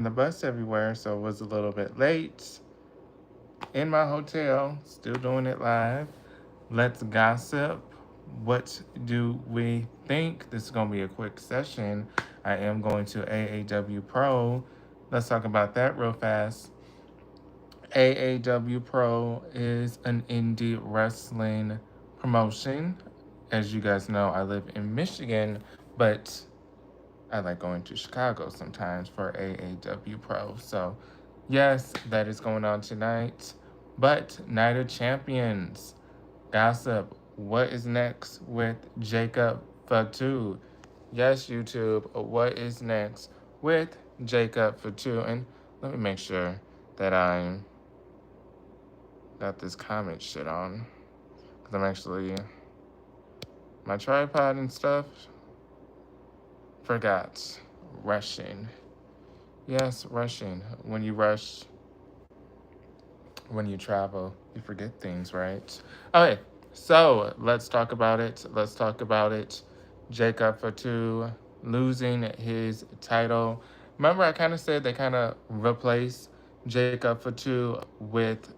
the bus everywhere, so it was a little bit late. In my hotel, still doing it live. Let's gossip. What do we think? This is going to be a quick session. I am going to AAW Pro. Let's talk about that real fast. AAW Pro is an indie wrestling promotion. As you guys know, I live in Michigan, but I like going to Chicago sometimes for AAW Pro. So, yes, that is going on tonight. But Night of Champions, gossip. What is next with Jacob Fatu? Yes, YouTube. What is next with Jacob Fatu? And let me make sure that I got this comment shit on, because I'm actually my tripod and stuff. Forgot rushing. Yes, rushing. When you rush, when you travel, you forget things, right? Okay, so let's talk about it. Let's talk about it. Jacob Fatu losing his title. Remember, I kind of said they kind of replaced Jacob Fatu with,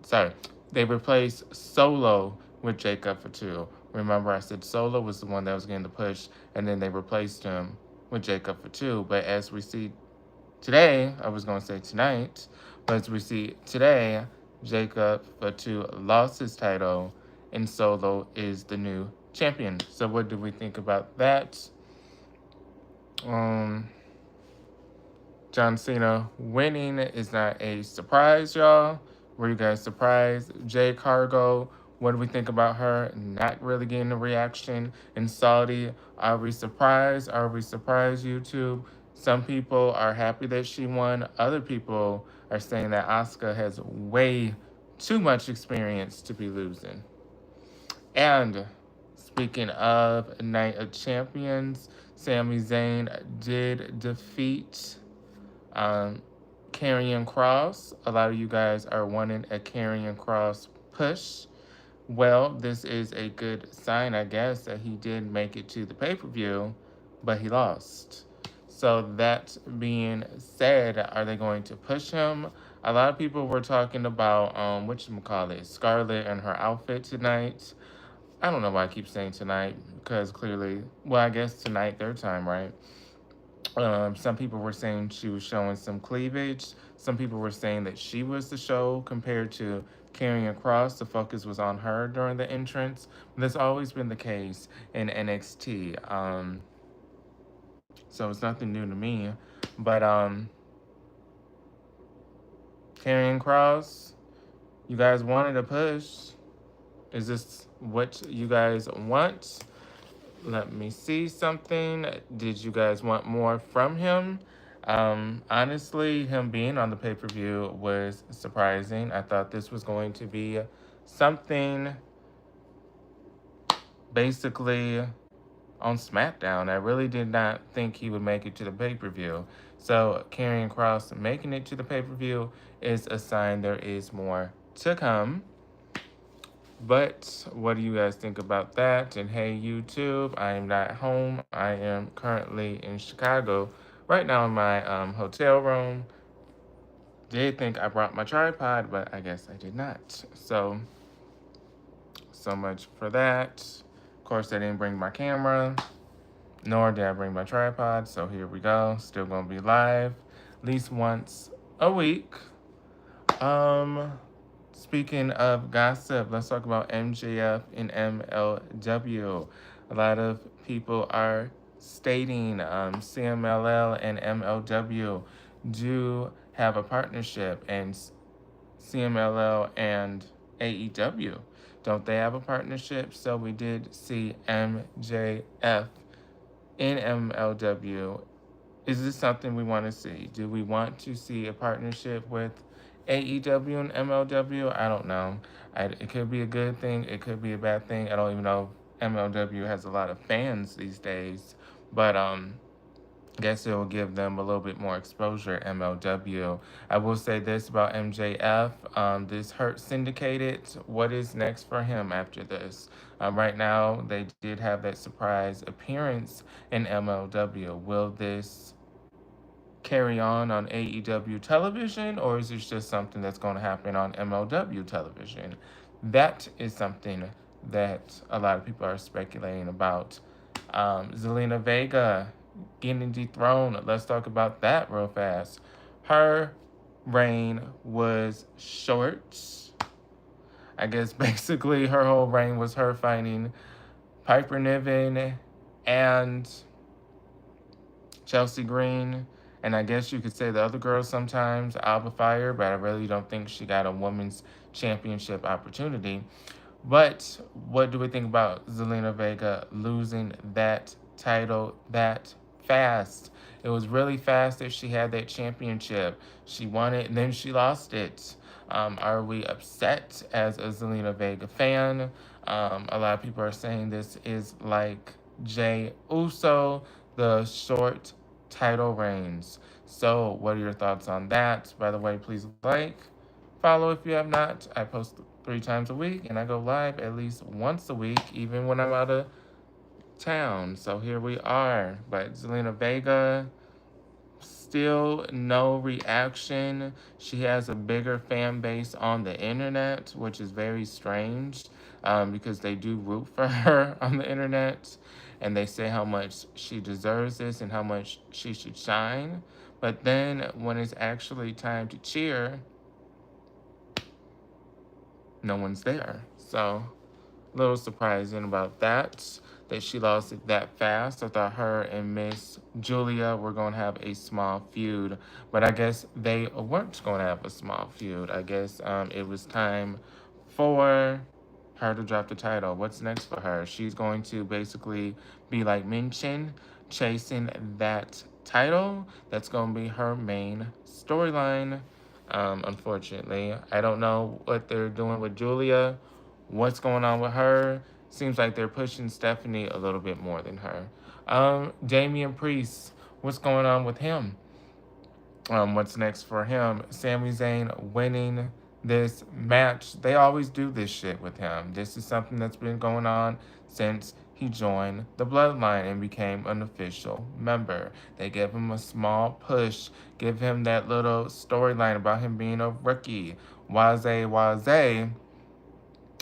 sorry, they replaced Solo with Jacob Fatu. Remember, I said Solo was the one that was getting the push, and then they replaced him with Jacob Fatu. But as we see today, I was going to say tonight, but as we see today, Jacob Fatu lost his title, and Solo is the new champion. So, what do we think about that? Um, John Cena winning is not a surprise, y'all. Were you guys surprised? Jay Cargo, what do we think about her not really getting a reaction in Saudi? Are we surprised? Are we surprised, YouTube? Some people are happy that she won. Other people are saying that Asuka has way too much experience to be losing. And speaking of Night of Champions, Sami Zayn did defeat um, Karrion Cross. A lot of you guys are wanting a Karrion Cross push. Well, this is a good sign, I guess, that he did make it to the pay-per-view, but he lost. So that being said, are they going to push him? A lot of people were talking about whatchamacallit, Scarlett and her outfit tonight. I don't know why I keep saying tonight, because clearly, well, I guess tonight their time, right? Some people were saying she was showing some cleavage. Some people were saying that she was the show compared to Karrion Cross. The focus was on her during the entrance. That's always been the case in NXT. So it's nothing new to me. But Karrion Cross, you guys wanted a push. Is this what you guys want? Let me see something. Did you guys want more from him? Honestly, him being on the pay per view was surprising. I thought this was going to be something basically on SmackDown. I really did not think he would make it to the pay per view. So, Karrion Cross making it to the pay per view is a sign there is more to come. But what do you guys think about that? And hey, YouTube, I am not home. I am currently in Chicago right now in my hotel room. Did think I brought my tripod, but I guess I did not. So much for that. Of course, I didn't bring my camera, nor did I bring my tripod. So here we go. Still gonna be live, at least once a week. Um, Speaking of gossip, let's talk about MJF and MLW. A lot of people are stating CMLL and MLW do have a partnership, and CMLL and AEW, don't they have a partnership? So we did see MJF in MLW. Is this something we want to see? Do we want to see a partnership with AEW and MLW? I don't know. It could be a good thing. It could be a bad thing. I don't even know if MLW has a lot of fans these days. But I guess it will give them a little bit more exposure, MLW. I will say this about MJF. This Hurt Syndicated. What is next for him after this? Right now, they did have that surprise appearance in MLW. Will this carry on AEW television, or is this just something that's going to happen on MLW television? That is something that a lot of people are speculating about. Zelina Vega getting dethroned. Let's talk about that real fast. Her reign was short. I guess basically her whole reign was her fighting Piper Niven and Chelsea Green, and I guess you could say the other girl sometimes, Alba Fire, but I really don't think she got a women's championship opportunity. But what do we think about Zelina Vega losing that title that fast? It was really fast that she had that championship. She won it and then she lost it. Are we upset as a Zelina Vega fan? A lot of people are saying this is like Jey Uso, the short title reigns. So, what are your thoughts on that? By the way, please like, follow if you have not. I post 3 times a week and I go live at least once a week, even when I'm out of town. So here we are. But Zelina Vega, still no reaction. She has a bigger fan base on the internet, which is very strange because they do root for her on the internet and they say how much she deserves this and how much she should shine. But then when it's actually time to cheer, no one's there. So a little surprising about that she lost it that fast. I thought her and Miss Julia were going to have a small feud, but I guess they weren't going to have a small feud. I guess it was time for her to drop the title. What's next for her? She's going to basically be like Minchin, chasing that title. That's going to be her main storyline. Unfortunately, I don't know what they're doing with Julia. What's going on with her? Seems like they're pushing Stephanie a little bit more than her. Damian Priest, what's going on with him? What's next for him? Sami Zayn winning this match. They always do this shit with him. This is something that's been going on since he joined the Bloodline and became an official member. They give him a small push, give him that little storyline about him being a rookie. Waze,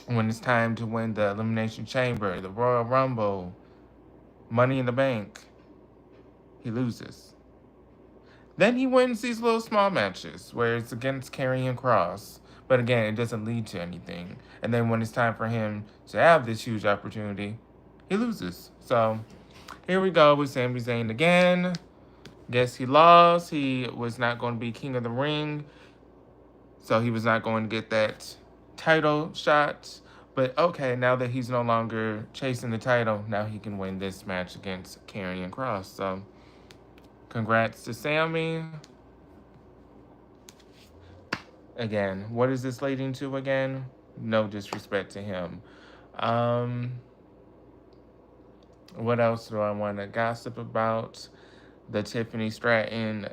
when it's time to win the Elimination Chamber, the Royal Rumble, Money in the Bank, he loses. Then he wins these little small matches where it's against Karrion Kross. But again, it doesn't lead to anything. And then when it's time for him to have this huge opportunity, he loses. So here we go with Sami Zayn again. Guess he lost. He was not going to be King of the Ring. So he was not going to get that title shot. But okay, now that he's no longer chasing the title, now he can win this match against Karrion Kross. So congrats to Sammy. Again, what is this leading to again? No disrespect to him. What else do I want to gossip about? The Tiffany Stratton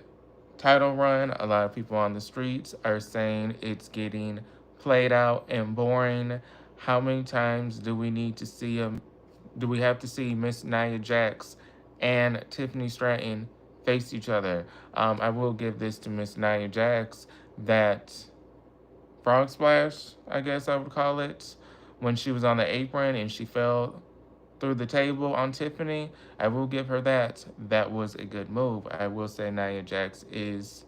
title run. A lot of people on the streets are saying it's getting played out and boring. How many times do we need to see do we have to see Miss Nia Jax and Tiffany Stratton face each other? I will give this to Miss Nia Jax, that frog splash, I guess I would call it, when she was on the apron and she fell through the table on Tiffany. I will give her that. That was a good move. I will say Nia Jax is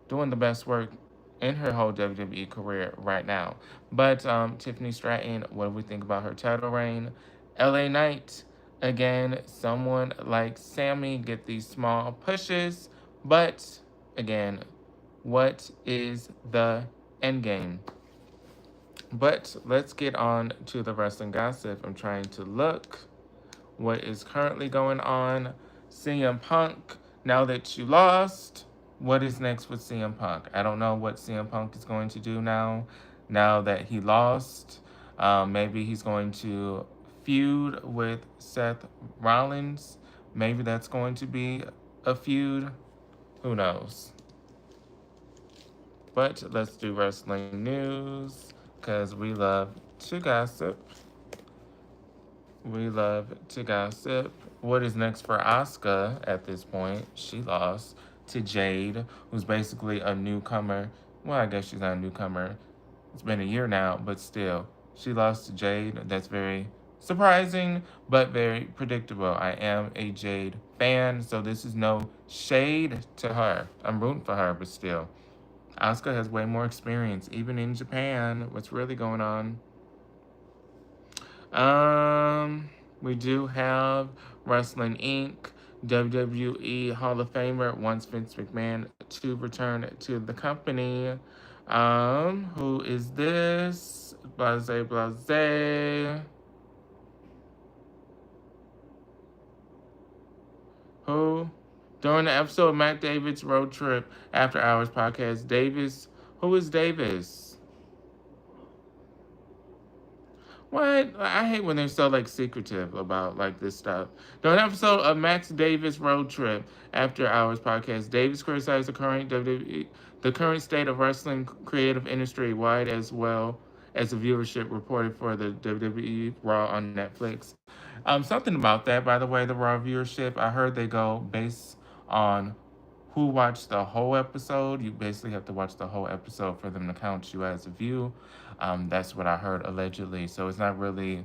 doing the best work in her whole WWE career right now. But Tiffany Stratton, what do we think about her title reign? LA Knight, again, someone like Sammy get these small pushes, but again, what is the end game? But let's get on to the wrestling gossip. I'm trying to look what is currently going on. CM Punk, now that you lost, what is next with CM Punk? I don't know what CM Punk is going to do now that he lost. Maybe he's going to feud with Seth Rollins. Maybe that's going to be a feud. Who knows? But let's do wrestling news, because we love to gossip. We love to gossip. What is next for Asuka at this point? She lost to Jade, who's basically a newcomer. Well, I guess she's not a newcomer. It's been a year now, but still, she lost to Jade. That's very surprising, but very predictable. I am a Jade fan, so this is no shade to her. I'm rooting for her, but still. Asuka has way more experience, even in Japan. What's really going on? We do have Wrestling Inc., WWE Hall of Famer wants Vince McMahon to return to the company. Who is this? Blase, blase. Who? During the episode of Matt Davis' Road Trip After Hours podcast, Davis. Who is Davis? What? I hate when they're so like secretive about like this stuff. During an episode of Max Davis Road Trip After Hours podcast, Davis criticized the current WWE, the current state of wrestling creative industry wide, as well as the viewership reported for the WWE Raw on Netflix. Something about that, by the way, the Raw viewership. I heard they go based on who watched the whole episode. You basically have to watch the whole episode for them to count you as a view. That's what I heard allegedly. So it's not really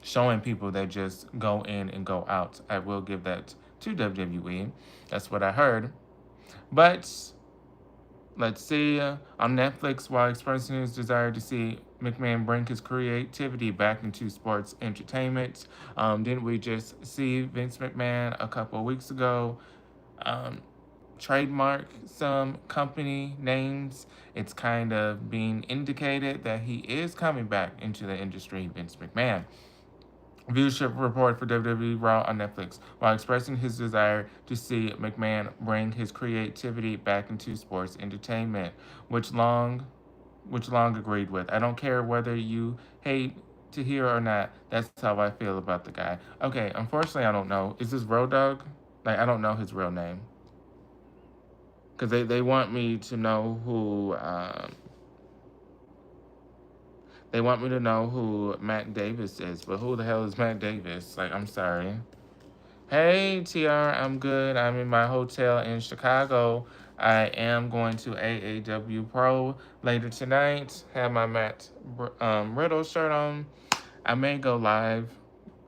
showing people that just go in and go out. I will give that to WWE. That's what I heard. But let's see. On Netflix, while expressing his desire to see McMahon bring his creativity back into sports entertainment, didn't we just see Vince McMahon a couple of weeks ago trademark some company names? It's kind of being indicated that he is coming back into the industry, Vince McMahon. Viewership report for WWE Raw on Netflix. While expressing his desire to see McMahon bring his creativity back into sports entertainment, which Long agreed with. I don't care whether you hate to hear or not. That's how I feel about the guy. Okay, unfortunately, I don't know. Is this Road Dogg? Like, I don't know his real name. Because they want me to know who they want me to know who Matt Davis is, but who the hell is Matt Davis? Like, I'm sorry. Hey TR, I'm good. I'm in my hotel in Chicago. I am going to AAW Pro later tonight. Have my Matt Riddle shirt on. I may go live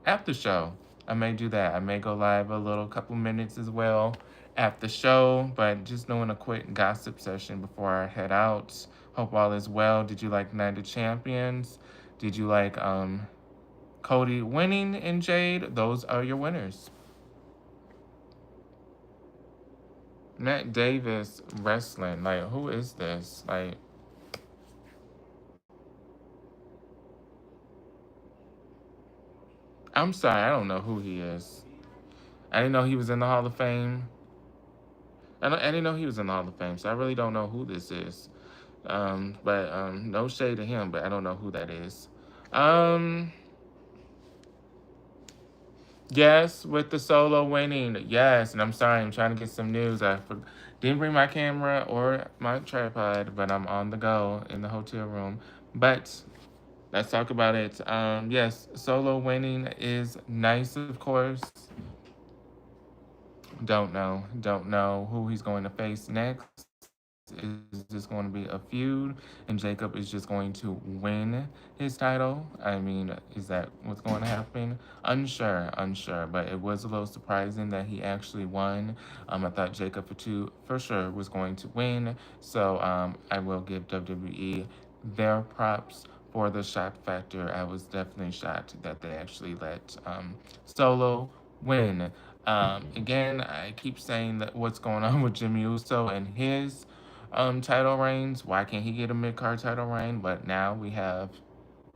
after the show. I may do that. I may go live a little couple minutes as well at the show, but just doing a quick gossip session before I head out. Hope all is well. Did you like Night of Champions? Did you like Cody winning in Jade? Those are your winners. Matt Davis wrestling. Like, who is this? Like, I'm sorry, I don't know who he is. I didn't know he was in the Hall of Fame. I didn't know he was in the Hall of Fame, so I really don't know who this is. But no shade to him, but I don't know who that is. Yes, with the solo winning. Yes, and I'm sorry, I'm trying to get some news. Didn't bring my camera or my tripod, but I'm on the go in the hotel room. But let's talk about it. Yes, solo winning is nice, of course. Don't know who he's going to face next. Is this going to be a feud and Jacob is just going to win his title? I mean, is that what's going to happen? Unsure, but it was a little surprising that he actually won. I thought Jacob for sure was going to win, so I will give WWE their props for the shock factor. I was definitely shocked that they actually let Solo win. Again, I keep saying that what's going on with Jimmy Uso and his title reigns. Why can't he get a mid-card title reign? But now we have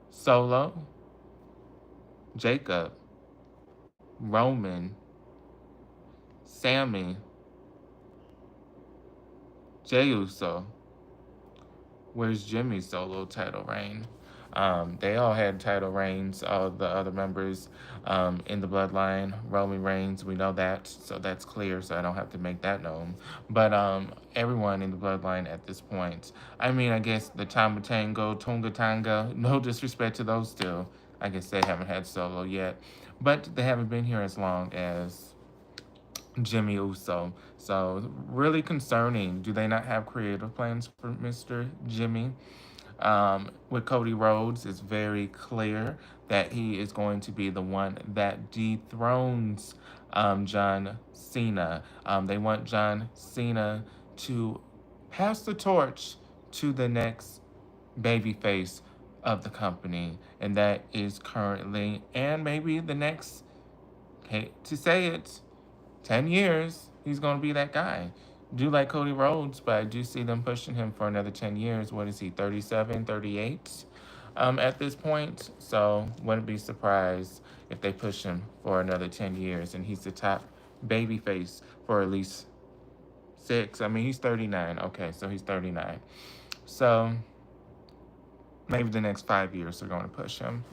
Solo, Jacob, Roman, Sammy, Jey Uso. Where's Jimmy's solo title reign? They all had title reigns, all the other members in the bloodline. Roman Reigns, we know that, so that's clear, so I don't have to make that known. But everyone in the bloodline at this point. I mean, I guess the Tama Tango, Tonga Tanga, no disrespect to those two. I guess they haven't had solo yet. But they haven't been here as long as Jimmy Uso. So really concerning. Do they not have creative plans for Mr. Jimmy? With Cody Rhodes, it's very clear that he is going to be the one that dethrones John Cena. They want John Cena to pass the torch to the next babyface of the company, and that is currently, and maybe the next, hate to say it, 10 years, he's going to be that guy. Do like Cody Rhodes, but I do see them pushing him for another 10 years. What is he, 37, 38 at this point? So wouldn't be surprised if they push him for another 10 years and he's the top babyface for at least 6. I mean, he's 39. Okay, so he's 39. So maybe the next 5 years they're going to push him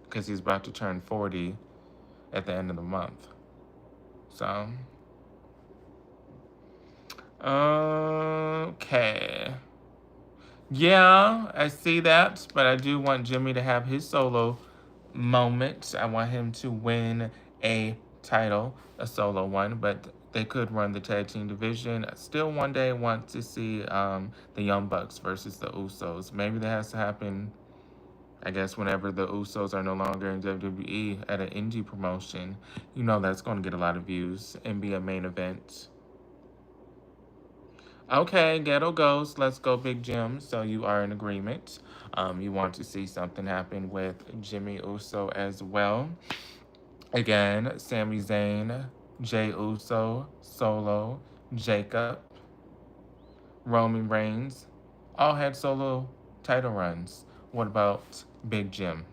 because he's about to turn 40 at the end of the month. So, okay. Yeah, I see that, but I do want Jimmy to have his solo moment. I want him to win a title, a solo one, but they could run the tag team division. I still one day want to see the Young Bucks versus the Usos. Maybe that has to happen, I guess, whenever the Usos are no longer in WWE at an indie promotion. You know that's going to get a lot of views and be a main event. Okay, Ghetto Ghost, let's go Big Jim. So you are in agreement. You want to see something happen with Jimmy Uso as well. Again, Sami Zayn, Jey Uso, Solo, Jacob, Roman Reigns, all had solo title runs. What about Big Jim?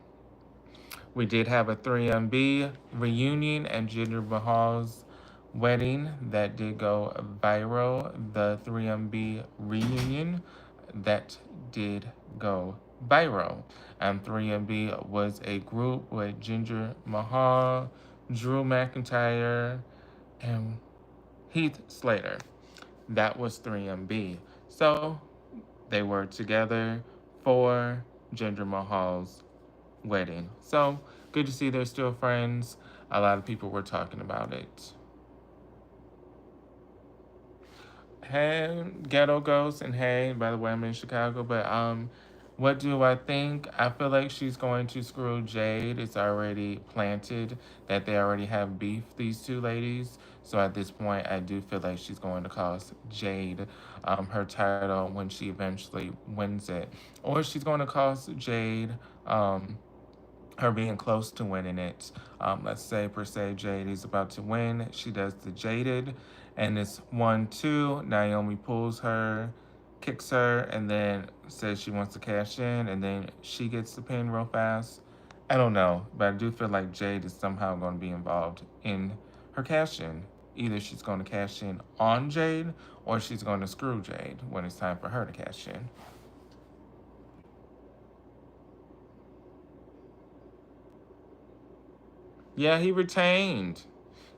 We did have a 3MB reunion and Jinder Mahal's wedding that did go viral. The 3MB reunion that did go viral. 3MB was a group with Jinder Mahal, Drew McIntyre, and Heath Slater. That was 3MB. So they were together for Jinder Mahal's wedding. So good to see they're still friends. A lot of people were talking about it. Hey, Ghetto Ghost, and hey, by the way, I'm in Chicago, but what do I think? I feel like she's going to screw Jade. It's already planted that they already have beef, these two ladies. So at this point, I do feel like she's going to cost Jade her title when she eventually wins it. Or she's going to cost Jade her being close to winning it. Let's say, per se, Jade is about to win. She does the Jaded, and it's 1-2. Naomi pulls her, kicks her, and then says she wants to cash in, and then she gets the pin real fast. I don't know, but I do feel like Jade is somehow going to be involved in her cash in. Either she's going to cash in on Jade, or she's going to screw Jade when it's time for her to cash in. Yeah, he retained.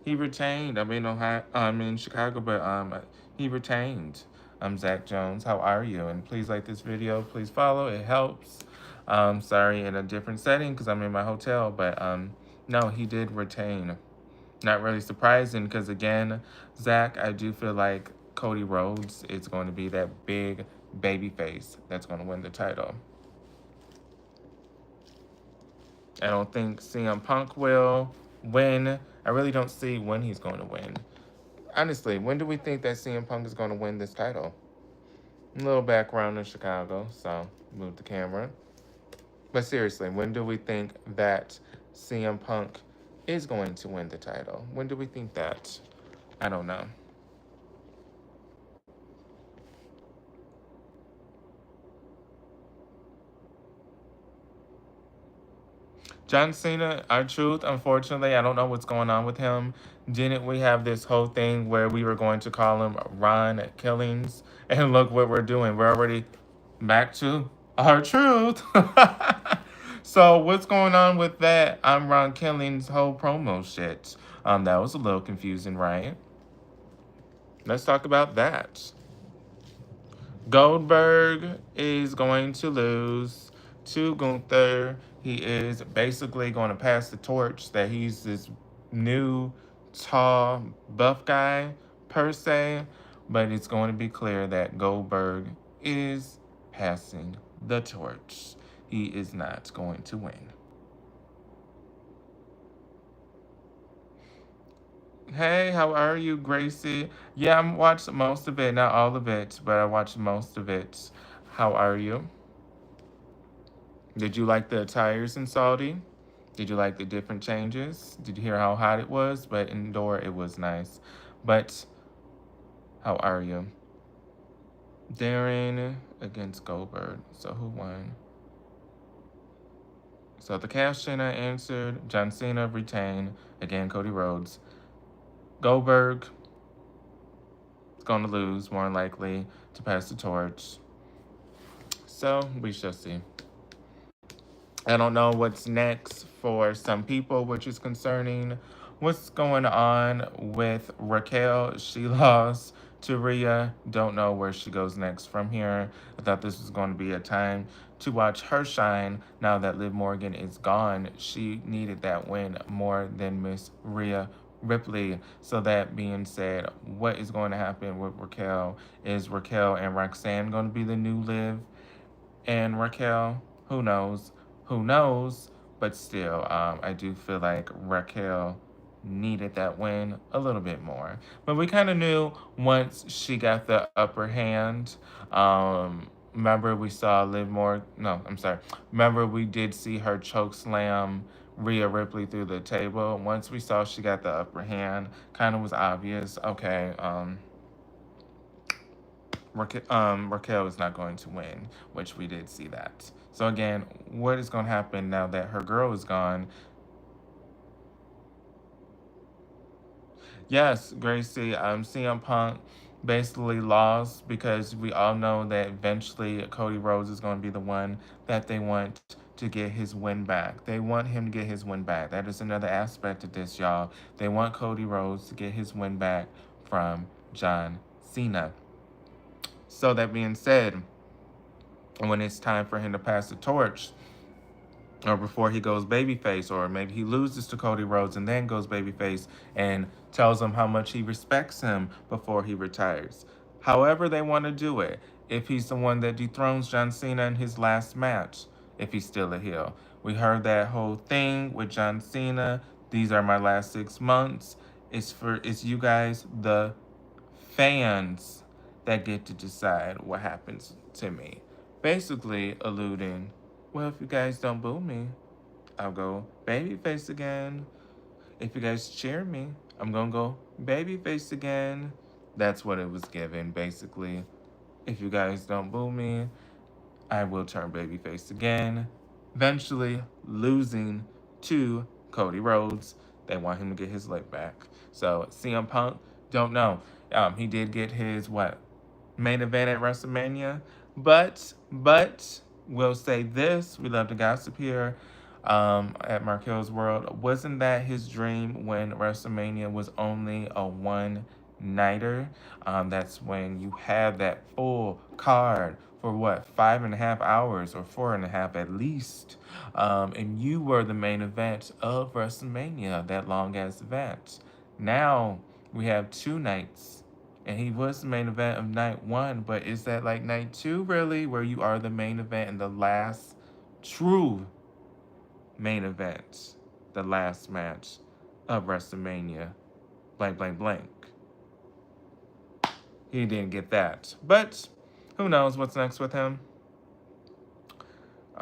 He retained. I'm in Chicago, but he retained. I'm Zach Jones. How are you? And please like this video. Please follow. It helps. Sorry, in a different setting because I'm in my hotel, but no, he did retain. Not really surprising because again, Zach, I do feel like Cody Rhodes is going to be that big baby face that's going to win the title. I don't think CM Punk will win. I really don't see when he's going to win. Honestly, when do we think that CM Punk is going to win this title? A little background in Chicago, so move the camera. But seriously, when do we think that CM Punk is going to win the title? When do we think that? I don't know. John Cena, R-Truth, unfortunately, I don't know what's going on with him. Didn't we have this whole thing where we were going to call him Ron Killings? And look what we're doing. We're already back to R-Truth. So what's going on with that I'm Ron Killings whole promo shit? That was a little confusing, right? Let's talk about that. Goldberg is going to lose to Gunther. He is basically going to pass the torch that he's this new tall, buff guy per se, but it's going to be clear that Goldberg is passing the torch. He is not going to win. Hey, how are you, Gracie? Yeah, I watched most of it, not all of it, but I watched most of it. How are you? Did you like the attires in Saudi? Did you like the different changes? Did you hear how hot it was? But indoor, it was nice. But how are you? Darren against Goldberg. So who won? So the cash in I answered. John Cena retained. Again, Cody Rhodes. Goldberg is going to lose, more than likely, to pass the torch. So we shall see. I don't know what's next for some people, which is concerning. What's going on with Raquel? She lost to Rhea. Don't know where she goes next from here. I thought this was going to be a time to watch her shine. Now that Liv Morgan is gone, she needed that win more than Miss Rhea Ripley. So that being said, what is going to happen with Raquel? Is Raquel and Roxanne going to be the new Liv and Raquel? Who knows? Who knows? But still, I do feel like Raquel needed that win a little bit more. But we kind of knew once she got the upper hand. Remember we saw Liv Morgan. No, I'm sorry. Remember we did see her choke slam Rhea Ripley through the table. Once we saw she got the upper hand, kind of was obvious. Okay, Raquel is not going to win, which we did see that. So again, what is going to happen now that her girl is gone? Yes, Gracie, CM Punk basically lost because we all know that eventually Cody Rhodes is going to be the one that they want to get his win back. They want him to get his win back. That is another aspect of this, y'all. They want Cody Rhodes to get his win back from John Cena. So that being said, when it's time for him to pass the torch, or before he goes babyface, or maybe he loses to Cody Rhodes and then goes babyface and tells him how much he respects him before he retires. However they want to do it. If he's the one that dethrones John Cena in his last match, if he's still a heel. We heard that whole thing with John Cena. These are my last 6 months. It's you guys, the fans, that get to decide what happens to me. Basically alluding, well, if you guys don't boo me, I'll go babyface again. If you guys cheer me, I'm gonna go babyface again. That's what it was given, basically. If you guys don't boo me, I will turn babyface again. Eventually losing to Cody Rhodes. They want him to get his leg back. So CM Punk, don't know. He did get his main event at WrestleMania, but we'll say this: we love to gossip here. At Marquelworld, wasn't that his dream when WrestleMania was only a one-nighter? That's when you have that full card for 5.5 hours or 4.5 at least, and you were the main event of WrestleMania, that long ass event. Now we have 2 nights. And he was the main event of night 1, but is that like night 2 really, where you are the main event and the last true main event, the last match of WrestleMania, blank, blank, blank. He didn't get that. But who knows what's next with him?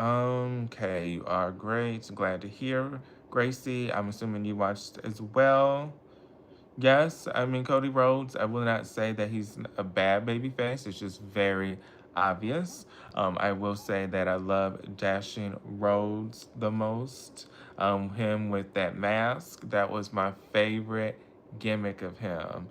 Okay, you are great. Glad to hear. Gracie, I'm assuming you watched as well. Yes, I mean, Cody Rhodes, I will not say that he's a bad babyface. It's just very obvious. I will say that I love Dashing Rhodes the most. Him with that mask, that was my favorite gimmick of him.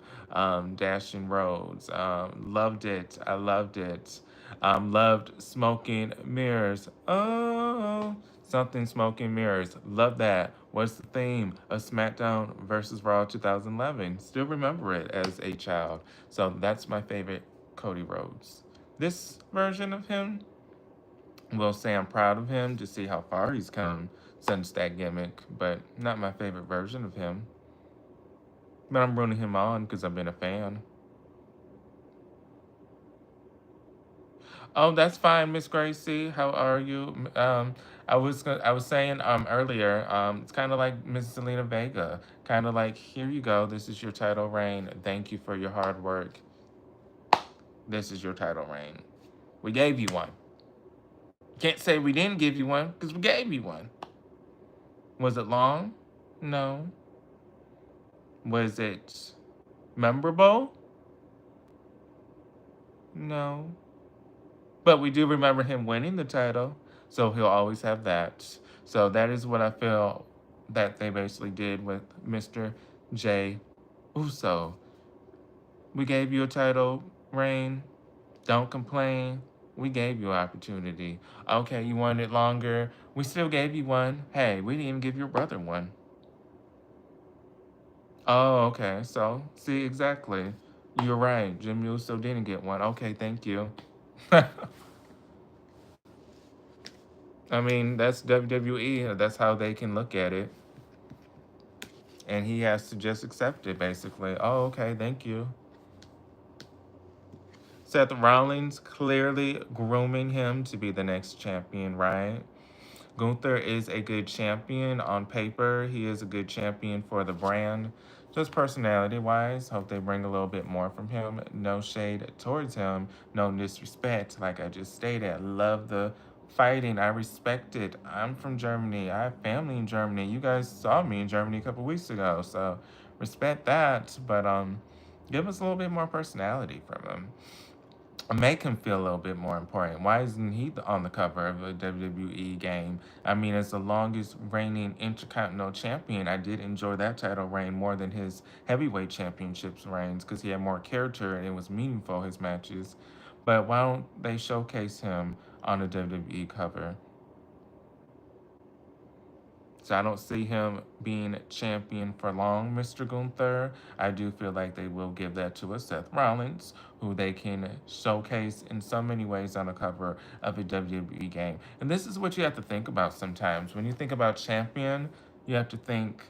Dashing Rhodes. Loved it. I loved it. Loved Smoking Mirrors. Oh, something Smoking Mirrors. Love that. What's the theme of SmackDown versus Raw 2011? Still remember it as a child. So that's my favorite Cody Rhodes. This version of him, will say I'm proud of him to see how far he's come since that gimmick, but not my favorite version of him. But I'm rooting him on because I've been a fan. Oh, that's fine, Miss Gracie. How are you? I was saying earlier, it's kind of like Miss Zelina Vega, kind of like, here you go, this is your title reign. Thank you for your hard work. This is your title reign. We gave you one. Can't say we didn't give you one because we gave you one. Was it long? No. Was it memorable? No. But we do remember him winning the title, so he'll always have that. So that is what I feel that they basically did with Mr. J. Uso. We gave you a title reign. Don't complain. We gave you an opportunity. Okay, you wanted it longer. We still gave you one. Hey, we didn't even give your brother one. Oh, okay. So, see, exactly. You're right. Jim Uso didn't get one. Okay, thank you. I mean, that's WWE. That's how they can look at it. And he has to just accept it, basically. Oh, okay, thank you. Seth Rollins clearly grooming him to be the next champion, right? Gunther is a good champion on paper. He is a good champion for the brand. Just personality wise, hope they bring a little bit more from him. No shade towards him, no disrespect. Like I just stated, I love the fighting. I respect it. I'm from Germany. I have family in Germany. You guys saw me in Germany a couple weeks ago, so respect that. But give us a little bit more personality from him, make him feel a little bit more important. Why isn't he on the cover of a WWE game? I mean, as the longest reigning Intercontinental Champion, I did enjoy that title reign more than his heavyweight championships reigns because he had more character and it was meaningful, his matches. But why don't they showcase him on a WWE cover? So I don't see him being champion for long, Mr. Gunther. I do feel like they will give that to a Seth Rollins, who they can showcase in so many ways on the cover of a WWE game. And this is what you have to think about sometimes. When you think about champion, you have to think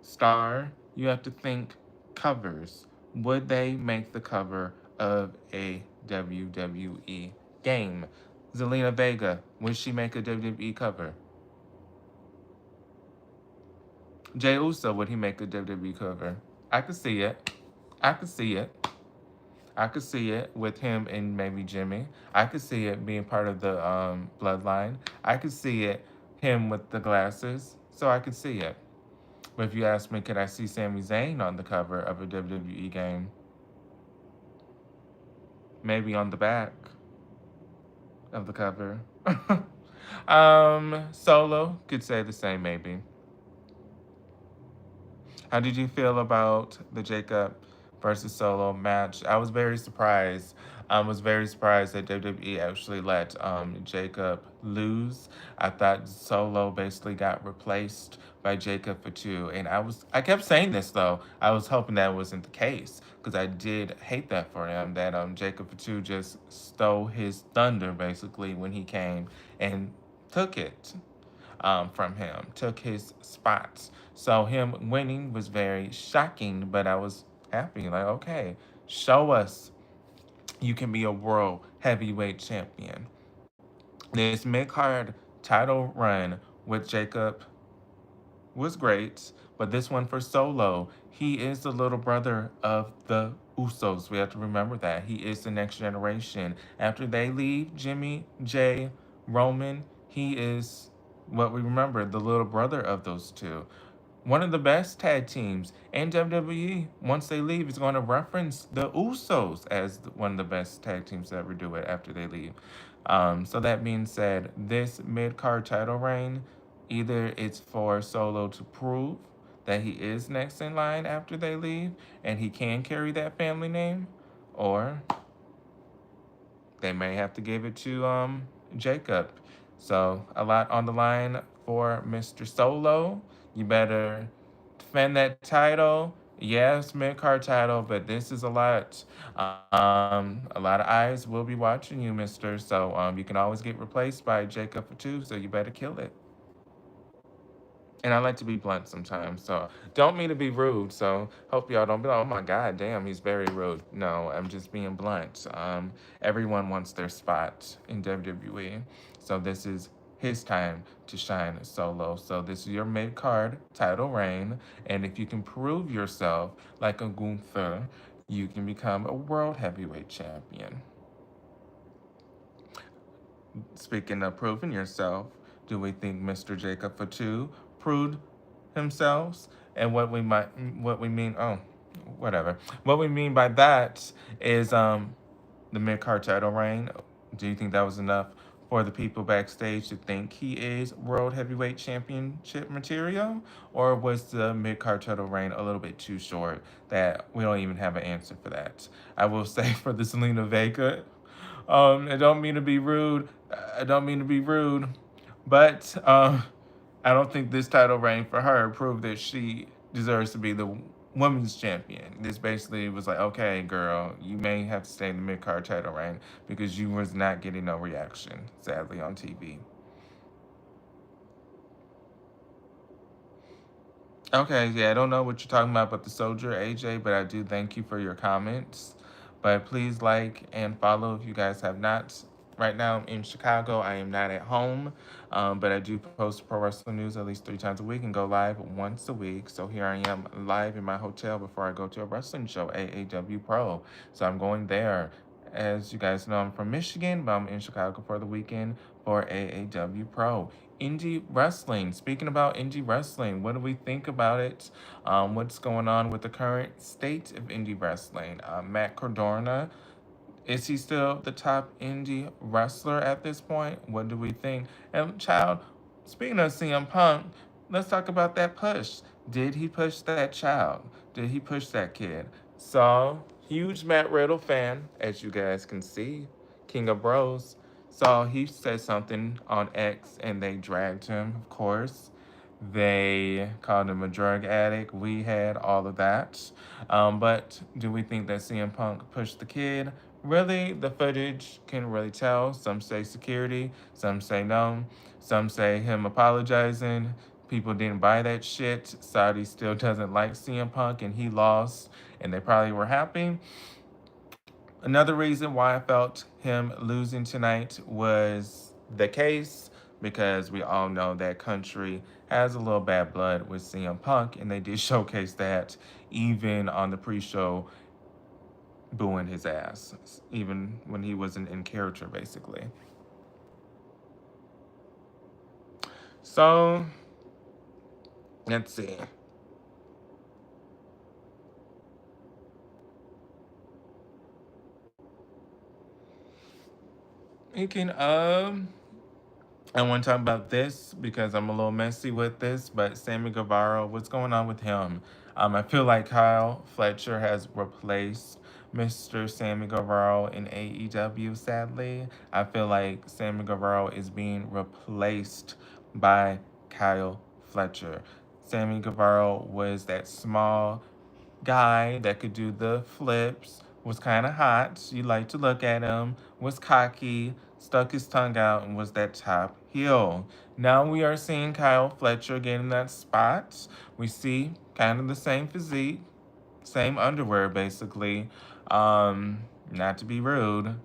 star, you have to think covers. Would they make the cover of a WWE game? Zelina Vega, would she make a WWE cover? Jey Uso, would he make a WWE cover? I could see it. I could see it. I could see it with him and maybe Jimmy. I could see it being part of the bloodline. I could see it him with the glasses. So I could see it. But if you ask me, could I see Sami Zayn on the cover of a WWE game? Maybe on the back of the cover. Solo could say the same maybe. How did you feel about the Jacob versus Solo match? I was very surprised. I was very surprised that WWE actually let Jacob lose. I thought Solo basically got replaced by Jacob for two, and I kept saying this though. I was hoping that wasn't the case because I did hate that for him. That Jacob for two just stole his thunder basically when he came and took it from him, took his spots. So him winning was very shocking, but I was happy. Like, okay, show us you can be a world heavyweight champion. This mid card title run with Jacob was great, but this one for Solo, he is the little brother of the Usos. We have to remember that. He is the next generation. After they leave, Jimmy, Jay, Roman, he is what we remember, the little brother of those two. One of the best tag teams in WWE, once they leave, is going to reference the Usos as one of the best tag teams to ever do it after they leave. So that being said, this mid card title reign, either it's for Solo to prove that he is next in line after they leave and he can carry that family name, or they may have to give it to Jacob. So a lot on the line for Mr. Solo. You better defend that title. Yes, mid card title, but this is a lot. A lot of eyes will be watching you, Mister. So you can always get replaced by Jacob for two. So you better kill it. And I like to be blunt sometimes, so don't mean to be rude. So hope y'all don't be like, oh my god, damn, he's very rude. No, I'm just being blunt. Everyone wants their spot in WWE, so this is his time to shine solo. So this is your mid card title reign, and if you can prove yourself like a Gunther, you can become a world heavyweight champion. Speaking of proving yourself, do we think Mr. Jacob Fatu proved himself? And what we mean, oh, whatever. What we mean by that is the mid card title reign. Do you think that was enough for the people backstage to think he is World Heavyweight Championship material? Or was the mid card title reign a little bit too short that we don't even have an answer for that? I will say for the Zelina Vega, I don't mean to be rude. I don't mean to be rude, but I don't think this title reign for her proved that she deserves to be the women's champion. This basically was like, okay, girl, you may have to stay in the mid card title reign because you was not getting no reaction, sadly, on TV. Okay, yeah, I don't know what you're talking about the soldier, AJ, but I do thank you for your comments. But please like and follow if you guys have not. Right now I'm in Chicago. I am not at home, but I do post pro wrestling news at least 3 times a week and go live once a week. So here I am live in my hotel before I go to a wrestling show, AAW Pro. So I'm going there. As you guys know, I'm from Michigan, but I'm in Chicago for the weekend for AAW Pro. Indie wrestling. Speaking about indie wrestling, what do we think about it? What's going on with the current state of indie wrestling? Matt Cardona, is he still the top indie wrestler at this point? What do we think? And child, speaking of CM Punk, let's talk about that push. Did he push that child? Did he push that kid? So, huge Matt Riddle fan, as you guys can see, King of Bros. So he said something on X and they dragged him, of course. They called him a drug addict. We had all of that. But do we think that CM Punk pushed the kid? Really, the footage can really tell. Some say security, some say no, some say him apologizing. People didn't buy that shit. Saudi still doesn't like CM Punk and he lost, and they probably were happy. Another reason why I felt him losing tonight was the case because we all know that country has a little bad blood with CM Punk, and they did showcase that even on the pre-show, booing his ass, even when he wasn't in character, basically. So, let's see. Speaking of, I want to talk about this because I'm a little messy with this, but Sammy Guevara, what's going on with him? I feel like Kyle Fletcher has replaced Mr. Sammy Guevara in AEW, sadly. I feel like Sammy Guevara is being replaced by Kyle Fletcher. Sammy Guevara was that small guy that could do the flips, was kind of hot. You like to look at him, was cocky, stuck his tongue out, and was that top heel. Now we are seeing Kyle Fletcher getting that spot. We see kind of the same physique, same underwear basically. Not to be rude,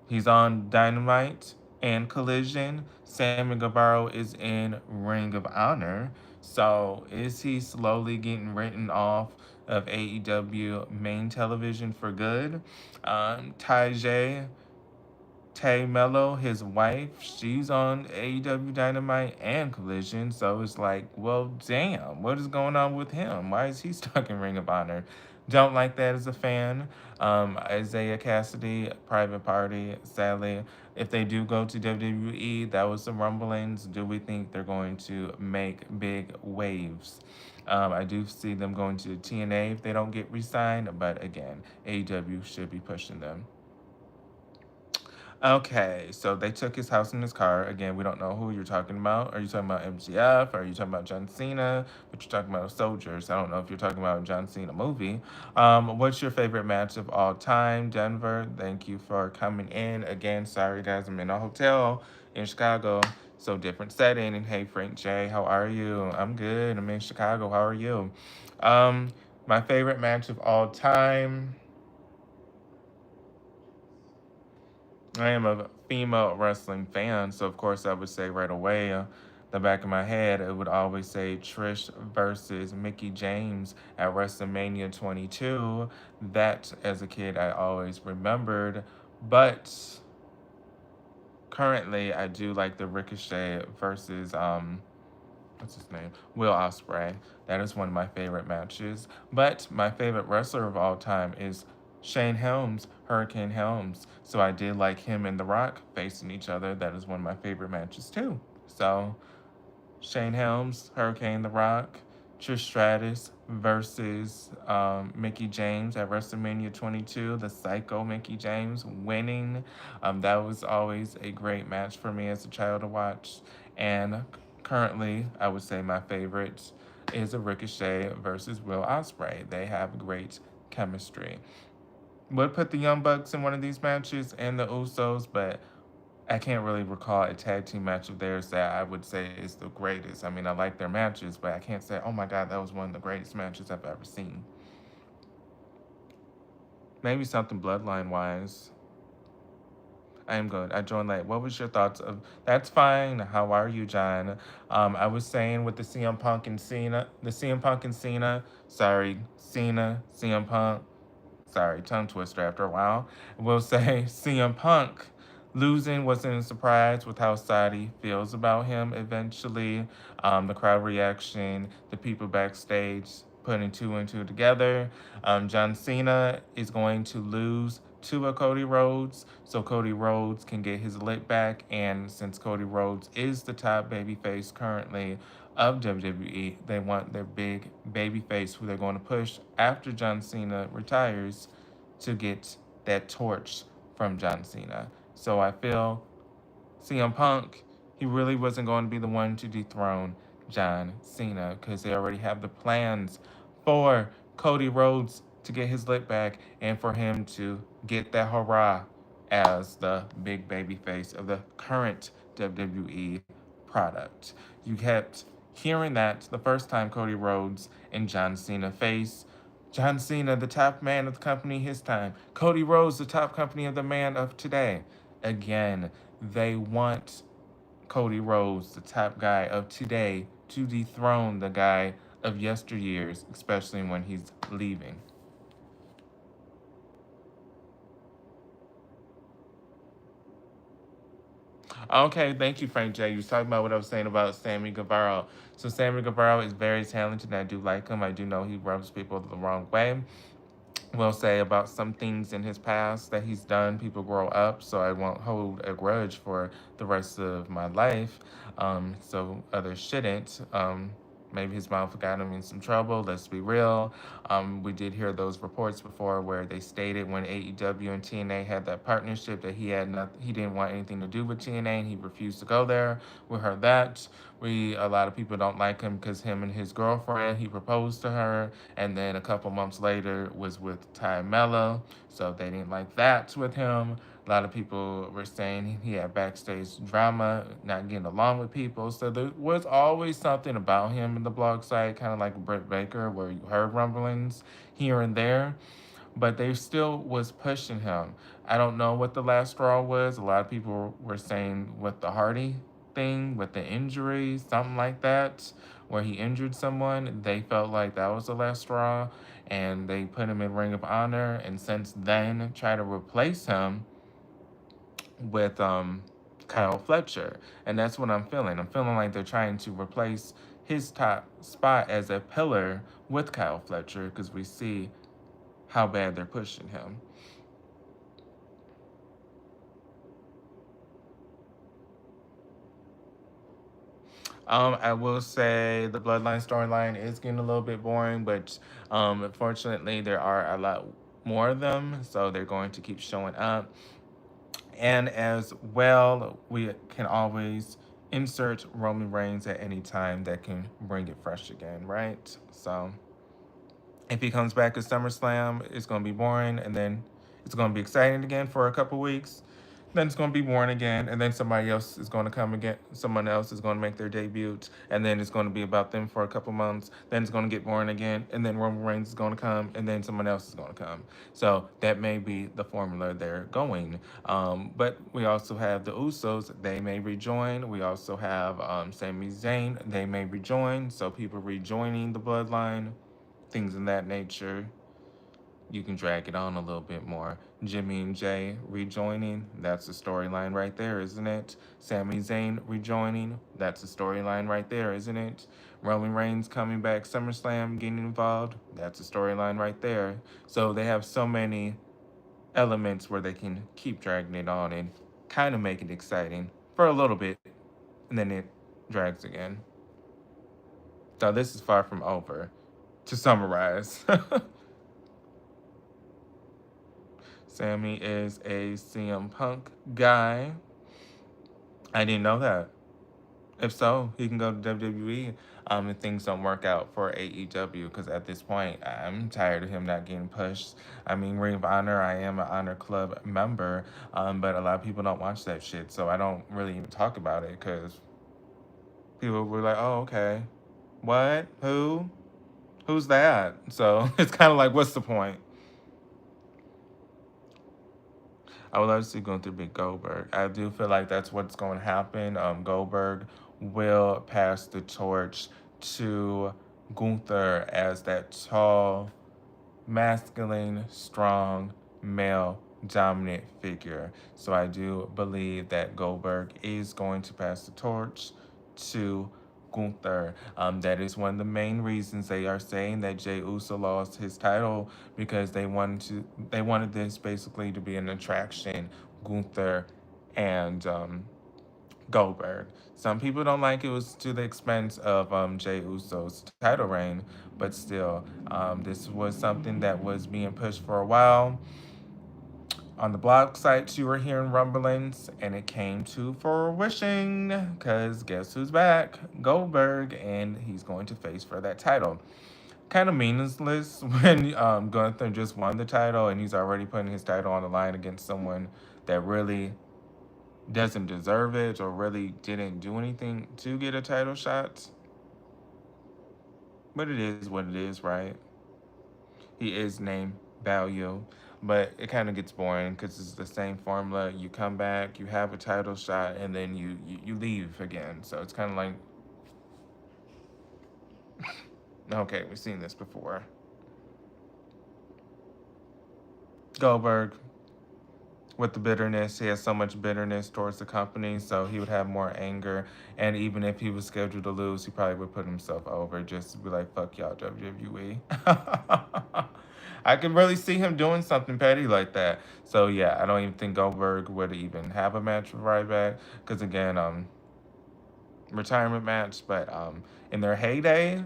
he's on Dynamite and Collision. Sammy Guevara is in Ring of Honor. So is he slowly getting written off of AEW main television for good? Tajay Tay Mello, his wife, she's on AEW Dynamite and Collision. So it's like, well, damn, what is going on with him? Why is he stuck in Ring of Honor? Don't like that as a fan. Isaiah Cassidy, Private Party, sadly, if they do go to WWE, that was some rumblings. Do we think they're going to make big waves? I do see them going to TNA if they don't get re signed, but again, AEW should be pushing them. Okay, so they took his house and his car. Again, we don't know who you're talking about. Are you talking about MGF? Are you talking about John Cena? But you're talking about soldiers. I don't know if you're talking about John Cena movie. What's your favorite match of all time? Denver, thank you for coming in. Again, sorry guys, I'm in a hotel in Chicago. So different setting. And hey, Frank J, how are you? I'm good. I'm in Chicago. How are you? Um, my favorite match of all time. I am a female wrestling fan, so of course I would say right away, the back of my head, it would always say Trish versus Mickey James at WrestleMania 22. That, as a kid, I always remembered. But currently, I do like the Ricochet versus what's his name? Will Ospreay. That is one of my favorite matches. But my favorite wrestler of all time is Shane Helms, Hurricane Helms. So I did like him and The Rock facing each other. That is one of my favorite matches too. So Shane Helms, Hurricane The Rock, Trish Stratus versus Mickey James at WrestleMania 22. The Psycho Mickey James winning. That was always a great match for me as a child to watch. And currently, I would say my favorite is a Ricochet versus Will Ospreay. They have great chemistry. Would put the Young Bucks in one of these matches and the Usos, but I can't really recall a tag team match of theirs that I would say is the greatest. I mean, I like their matches, but I can't say, oh my God, that was one of the greatest matches I've ever seen. Maybe something bloodline wise. I am good. I joined late. What was your thoughts of? That's fine. How are you, John? I was saying with the CM Punk and Cena, the CM Punk and Cena. Sorry, Cena, CM Punk. Sorry, tongue twister after a while. We'll say CM Punk losing wasn't a surprise with how Saudi feels about him eventually. The crowd reaction, the people backstage putting two and two together. John Cena is going to lose to a Cody Rhodes, so Cody Rhodes can get his lit back. And since Cody Rhodes is the top babyface currently of WWE, they want their big babyface who they're going to push after John Cena retires to get that torch from John Cena. So I feel CM Punk, he really wasn't going to be the one to dethrone John Cena because they already have the plans for Cody Rhodes to get his lit back and for him to get that hurrah as the big baby face of the current WWE product. You kept hearing that the first time Cody Rhodes and John Cena faced. John Cena, the top man of the company his time. Cody Rhodes, the top company of the man of today. Again, they want Cody Rhodes, the top guy of today, to dethrone the guy of yesteryears, especially when he's leaving. Okay, thank you, Frank J. You was talking about what I was saying about Sammy Guevara. So Sammy Guevara is very talented, and I do like him. I do know he rubs people the wrong way. Will say about some things in his past that he's done. People grow up, so I won't hold a grudge for the rest of my life. So others shouldn't. Maybe his mouth got him in some trouble. Let's be real. We did hear those reports before where they stated when AEW and TNA had that partnership that he didn't want anything to do with TNA and he refused to go there. We heard that. A lot of people don't like him because him and his girlfriend, he proposed to her, and then a couple months later was with Ty Mello, so they didn't like that with him. A lot of people were saying he had backstage drama, not getting along with people. So there was always something about him in the blog site, kind of like Britt Baker, where you heard rumblings here and there, but they still was pushing him. I don't know what the last straw was. A lot of people were saying with the Hardy thing, with the injury, something like that, where he injured someone. They felt like that was the last straw, and they put him in Ring of Honor, and since then try to replace him with Kyle Fletcher. And that's what I'm feeling. I'm feeling like they're trying to replace his top spot as a pillar with Kyle Fletcher because we see how bad they're pushing him. I will say the Bloodline storyline is getting a little bit boring, but unfortunately, there are a lot more of them, so they're going to keep showing up. And as well, we can always insert Roman Reigns at any time that can bring it fresh again, right? So if he comes back at SummerSlam, it's going to be boring, and then it's going to be exciting again for a couple weeks. Then it's going to be boring again, and then somebody else is going to come again. Someone else is going to make their debut, and then it's going to be about them for a couple months. Then it's going to get boring again, and then Roman Reigns is going to come, and then someone else is going to come. So that may be the formula they're going. But we also have the Usos; they may rejoin. We also have Sami Zayn; they may rejoin. So people rejoining the Bloodline, things in that nature. You can drag it on a little bit more. Jimmy and Jay rejoining, that's a storyline right there, isn't it? Sami Zayn rejoining, that's a storyline right there, isn't it? Roman Reigns coming back, SummerSlam, getting involved, that's a storyline right there. So they have so many elements where they can keep dragging it on and kind of make it exciting for a little bit, and then it drags again. So this is far from over. To summarize, Sammy is a CM Punk guy. I didn't know that. If so, he can go to WWE if things don't work out for AEW, because at this point, I'm tired of him not getting pushed. I mean, Ring of Honor, I am an Honor Club member, but a lot of people don't watch that shit, so I don't really even talk about it, because people were like, oh, okay. What? Who? Who's that? So it's kind of like, what's the point? I would love to see Gunther beat Goldberg. I do feel like that's what's going to happen. Goldberg will pass the torch to Gunther as that tall, masculine, strong, male dominant figure. So I do believe that Goldberg is going to pass the torch to Gunther. That is one of the main reasons they are saying that Jey Uso lost his title, because they wanted this basically to be an attraction, Gunther and Goldberg. Some people don't like it was to the expense of Jey Uso's title reign, but still, this was something that was being pushed for a while. On the blog sites, you were hearing rumblings, and it came to fruition, because guess who's back? Goldberg, and he's going to face for that title. Kind of meaningless when Gunther just won the title, and he's already putting his title on the line against someone that really doesn't deserve it or really didn't do anything to get a title shot. But it is what it is, right? He is name value. But it kind of gets boring because it's the same formula. You come back, you have a title shot, and then you leave again. So it's kind of like, okay, we've seen this before. Goldberg, with the bitterness, he has so much bitterness towards the company, so he would have more anger. And even if he was scheduled to lose, he probably would put himself over just to be like, fuck y'all, WWE. I can really see him doing something petty like that. So yeah, I don't even think Goldberg would even have a match with Ryback, because again, retirement match, but in their heyday,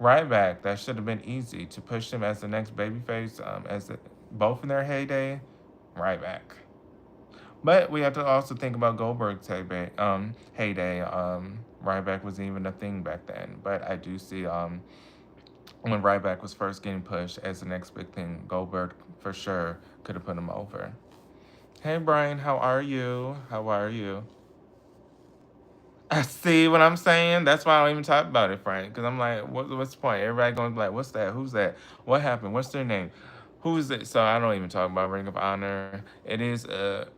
Ryback, that should have been easy to push him as the next babyface. Both in their heyday, Ryback. But we have to also think about Goldberg's heyday. Ryback wasn't even a thing back then. But I do see when Ryback was first getting pushed as the next big thing, Goldberg for sure could have put him over. Hey Brian, how are you? How are you? I see what I'm saying. That's why I don't even talk about it, Frank. Because I'm like, what's the point? Everybody going to be like, what's that? Who's that? What happened? What's their name? Who is it? So I don't even talk about Ring of Honor. It is a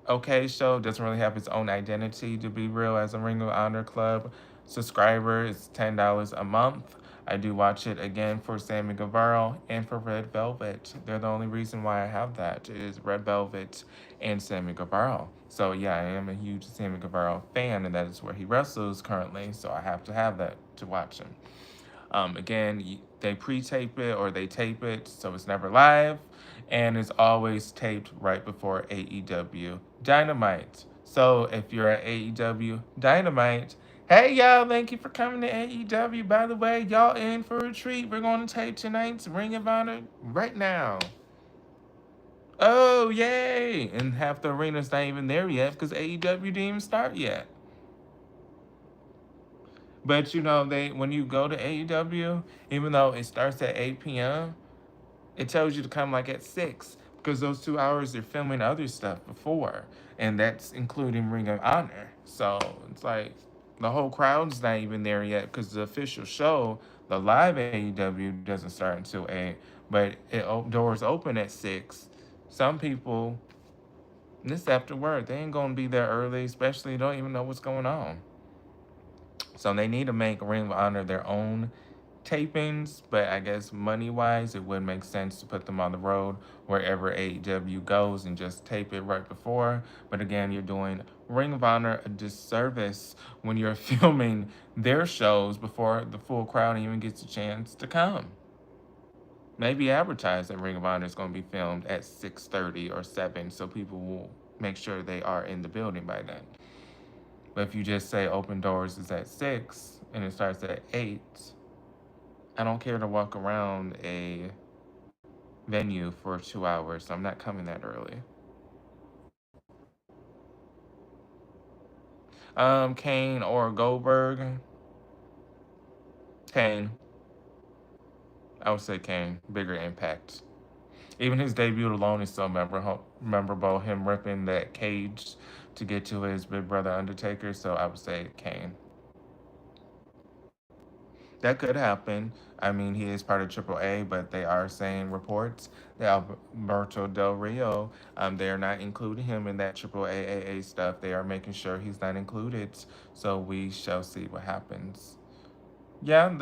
okay show. Doesn't really have its own identity, to be real, as a Ring of Honor club subscriber. It's $10 a month. I do watch it again for Sammy Guevara and for Red Velvet. They're the only reason why I have that is Red Velvet and Sammy Guevara. So yeah, I am a huge Sammy Guevara fan, and that is where he wrestles currently. So I have to have that to watch him. Again, they pre-tape it or they tape it, so it's never live, and it's always taped right before AEW Dynamite. So if you're at AEW Dynamite, hey y'all, thank you for coming to AEW. By the way, y'all in for a treat. We're going to tape tonight's Ring of Honor right now. Oh, yay! And half the arena's not even there yet because AEW didn't even start yet. But you know, they when you go to AEW, even though it starts at 8 p.m., it tells you to come like at 6 because those 2 hours they're filming other stuff before, and that's including Ring of Honor. So it's like the whole crowd's not even there yet because the official show, the live AEW, doesn't start until 8, but doors open at 6. Some people, this after work, they ain't gonna be there early, especially don't even know what's going on. So they need to make Ring of Honor their own tapings, but I guess money wise, it would make sense to put them on the road wherever AEW goes and just tape it right before. But again, you're doing Ring of Honor a disservice when you're filming their shows before the full crowd even gets a chance to come. Maybe advertise that Ring of Honor is going to be filmed at 6:30 or 7 so people will make sure they are in the building by then. But if you just say open doors is at 6 and it starts at 8, I don't care to walk around a venue for 2 hours, so I'm not coming that early. Kane or Goldberg? Kane. I would say Kane. Bigger impact. Even his debut alone is so memorable. Him ripping that cage to get to his big brother Undertaker, so I would say Kane. That could happen. I mean, he is part of AAA, but they are saying reports that Alberto Del Rio, they are not including him in that AAA stuff. They are making sure he's not included. So we shall see what happens. Yeah,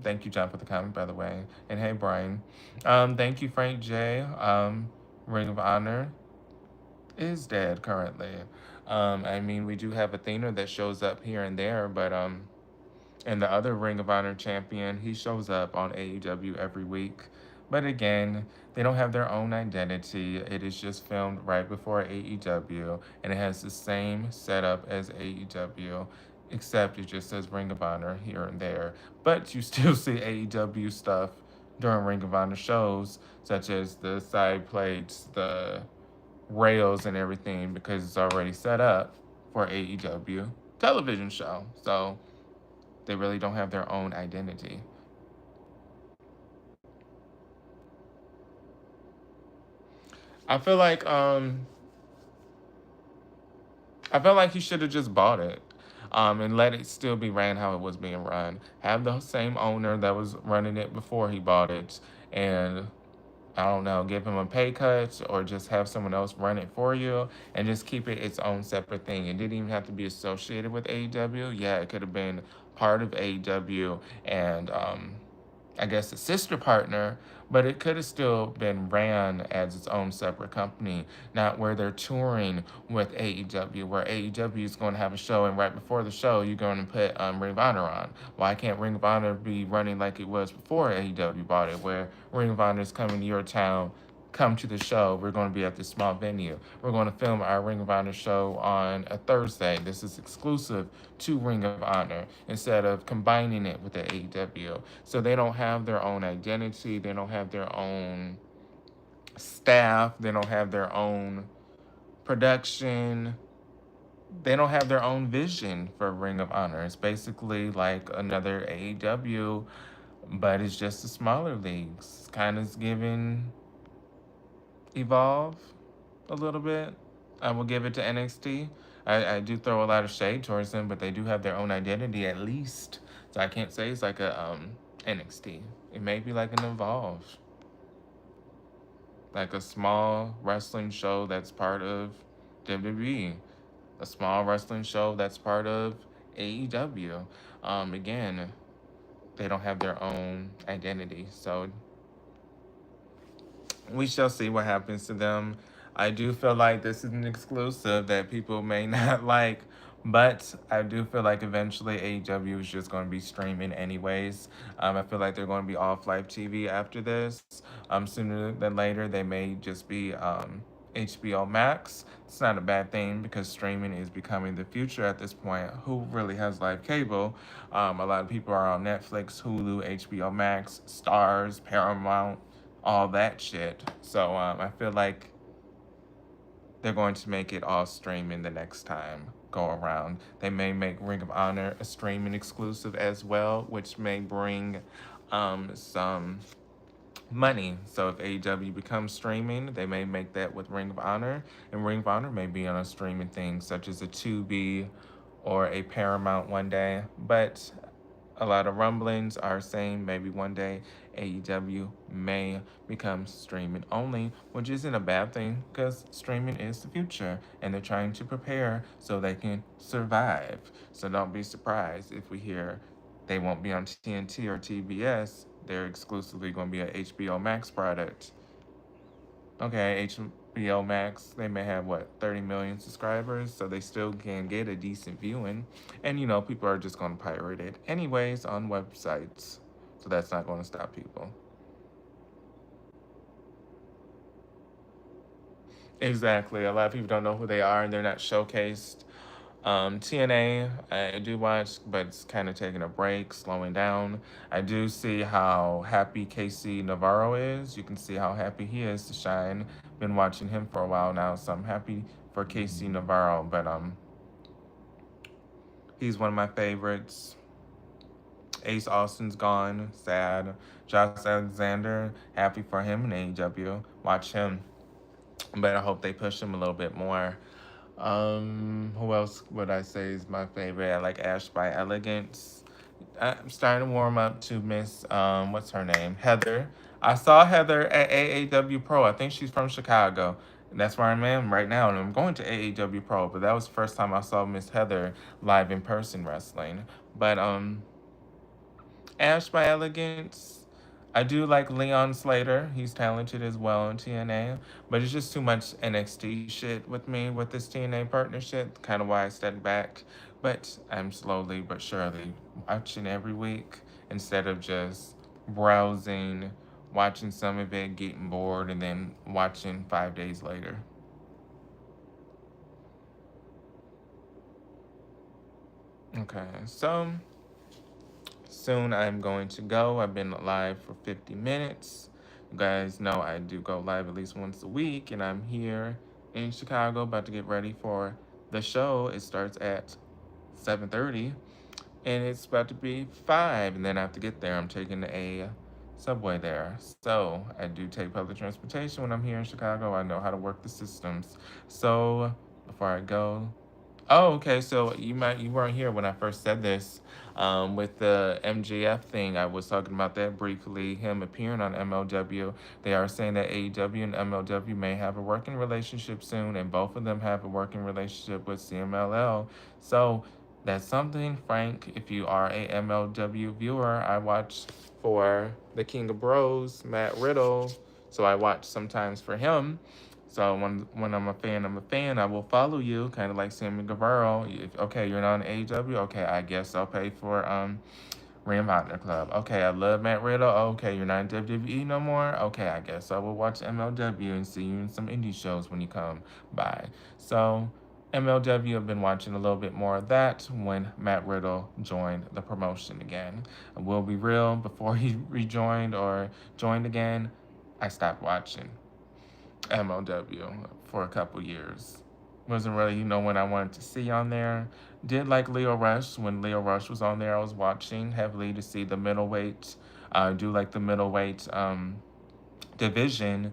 thank you, John, for the comment, by the way. And hey, Brian. Thank you, Frank J. Ring of Honor is dead currently. I mean, we do have Athena that shows up here and there, but and the other Ring of Honor champion, he shows up on AEW every week. But again, they don't have their own identity. It is just filmed right before AEW, and it has the same setup as AEW, except it just says Ring of Honor here and there. But you still see AEW stuff during Ring of Honor shows, such as the side plates, the rails, and everything, because it's already set up for AEW television show. So they really don't have their own identity. I feel like he should have just bought it. And let it still be ran how it was being run. Have the same owner that was running it before he bought it, and I don't know, give him a pay cut or just have someone else run it for you and just keep it its own separate thing. It didn't even have to be associated with AEW. Yeah, it could have been part of AEW and I guess a sister partner, but it could have still been ran as its own separate company, not where they're touring with AEW, where AEW is going to have a show and right before the show you're going to put Ring of Honor on. Why can't Ring of Honor be running like it was before AEW bought it, where Ring of Honor is coming to your town, come to the show. We're going to be at this small venue. We're going to film our Ring of Honor show on a Thursday. This is exclusive to Ring of Honor instead of combining it with the AEW. So they don't have their own identity. They don't have their own staff. They don't have their own production. They don't have their own vision for Ring of Honor. It's basically like another AEW, but it's just the smaller leagues. Kind of giving Evolve a little bit. I will give it to NXT. I do throw a lot of shade towards them, but they do have their own identity at least. So I can't say it's like a NXT. It may be like an Evolve, like a small wrestling show that's part of WWE, a small wrestling show that's part of AEW. Again, they don't have their own identity, so we shall see what happens to them. I do feel like this is an exclusive that people may not like, but I do feel like eventually AEW is just going to be streaming anyways. I feel like they're going to be off live TV after this. Sooner than later, they may just be HBO Max. It's not a bad thing because streaming is becoming the future at this point. Who really has live cable? A lot of people are on Netflix, Hulu, HBO Max, Stars, Paramount, all that shit. So I feel like they're going to make it all streaming the next time go around. They may make Ring of Honor a streaming exclusive as well, which may bring some money. So if AEW becomes streaming, they may make that with Ring of Honor, and Ring of Honor may be on a streaming thing such as a Tubi or a Paramount one day. But a lot of rumblings are saying maybe one day AEW may become streaming only, which isn't a bad thing because streaming is the future and they're trying to prepare so they can survive. So don't be surprised if we hear they won't be on TNT or TBS, they're exclusively going to be an HBO Max product. Okay, HBO Max, they may have what, 30 million subscribers, so they still can get a decent viewing. And people are just going to pirate it anyways on websites. So that's not going to stop people. Exactly. A lot of people don't know who they are and they're not showcased. TNA, I do watch, but it's kind of taking a break, slowing down. I do see how happy Casey Navarro is. You can see how happy he is to shine. Been watching him for a while now, so I'm happy for Casey Navarro. But he's one of my favorites. Ace Austin's gone, sad. Josh Alexander, happy for him in AEW. Watch him, but I hope they push him a little bit more. Who else would I say is my favorite? I like Ash by Elegance. I'm starting to warm up to Miss what's her name? Heather. I saw Heather at AAW Pro. I think she's from Chicago. And that's where I am right now. And I'm going to AAW Pro, but that was the first time I saw Miss Heather live in person wrestling. But Ash by Elegance. I do like Leon Slater. He's talented as well in TNA, but it's just too much NXT shit with me with this TNA partnership. Kind of why I stepped back. But I'm slowly but surely watching every week instead of just browsing, watching some of it, getting bored, and then watching 5 days later. Okay, so soon I'm going to go. I've been live for 50 minutes. You guys know I do go live at least once a week, and I'm here in Chicago about to get ready for the show. It starts at 7:30, and it's about to be 5, and then I have to get there. I'm taking a subway there. So I do take public transportation when I'm here in Chicago. I know how to work the systems. So before I go, oh, okay. So you weren't here when I first said this. With the MJF thing, I was talking about that briefly. Him appearing on MLW. They are saying that AEW and MLW may have a working relationship soon, and both of them have a working relationship with CMLL. So that's something, Frank. If you are a MLW viewer, I watch for the King of Bros, Matt Riddle. So I watch sometimes for him. So when I'm a fan, I'm a fan. I will follow you, kind of like Sammy Guevara. Okay, you're not on AEW. Okay, I guess I'll pay for Ring of Honor Club. Okay, I love Matt Riddle. Okay, you're not in WWE no more. Okay, I guess I will watch MLW and see you in some indie shows when you come by. So MLW, I've been watching a little bit more of that when Matt Riddle joined the promotion again. I will be real, before he rejoined or joined again, I stopped watching MLW for a couple years. Wasn't really, what I wanted to see on there. Did like Leo Rush. When Leo Rush was on there, I was watching heavily to see the middleweight. I do like the middleweight division,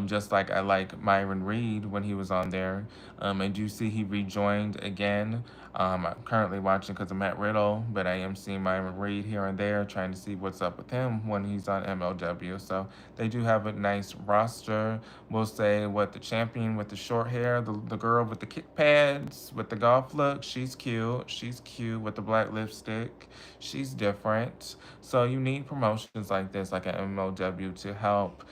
just like I like Myron Reed when he was on there. I do see he rejoined again. I'm currently watching because of Matt Riddle, but I am seeing Myron Reed here and there, trying to see what's up with him when he's on MLW. So they do have a nice roster. We'll say what the champion with the short hair, the girl with the kick pads, with the golf look, she's cute. She's cute with the black lipstick. She's different. So you need promotions like this, like an MLW, to help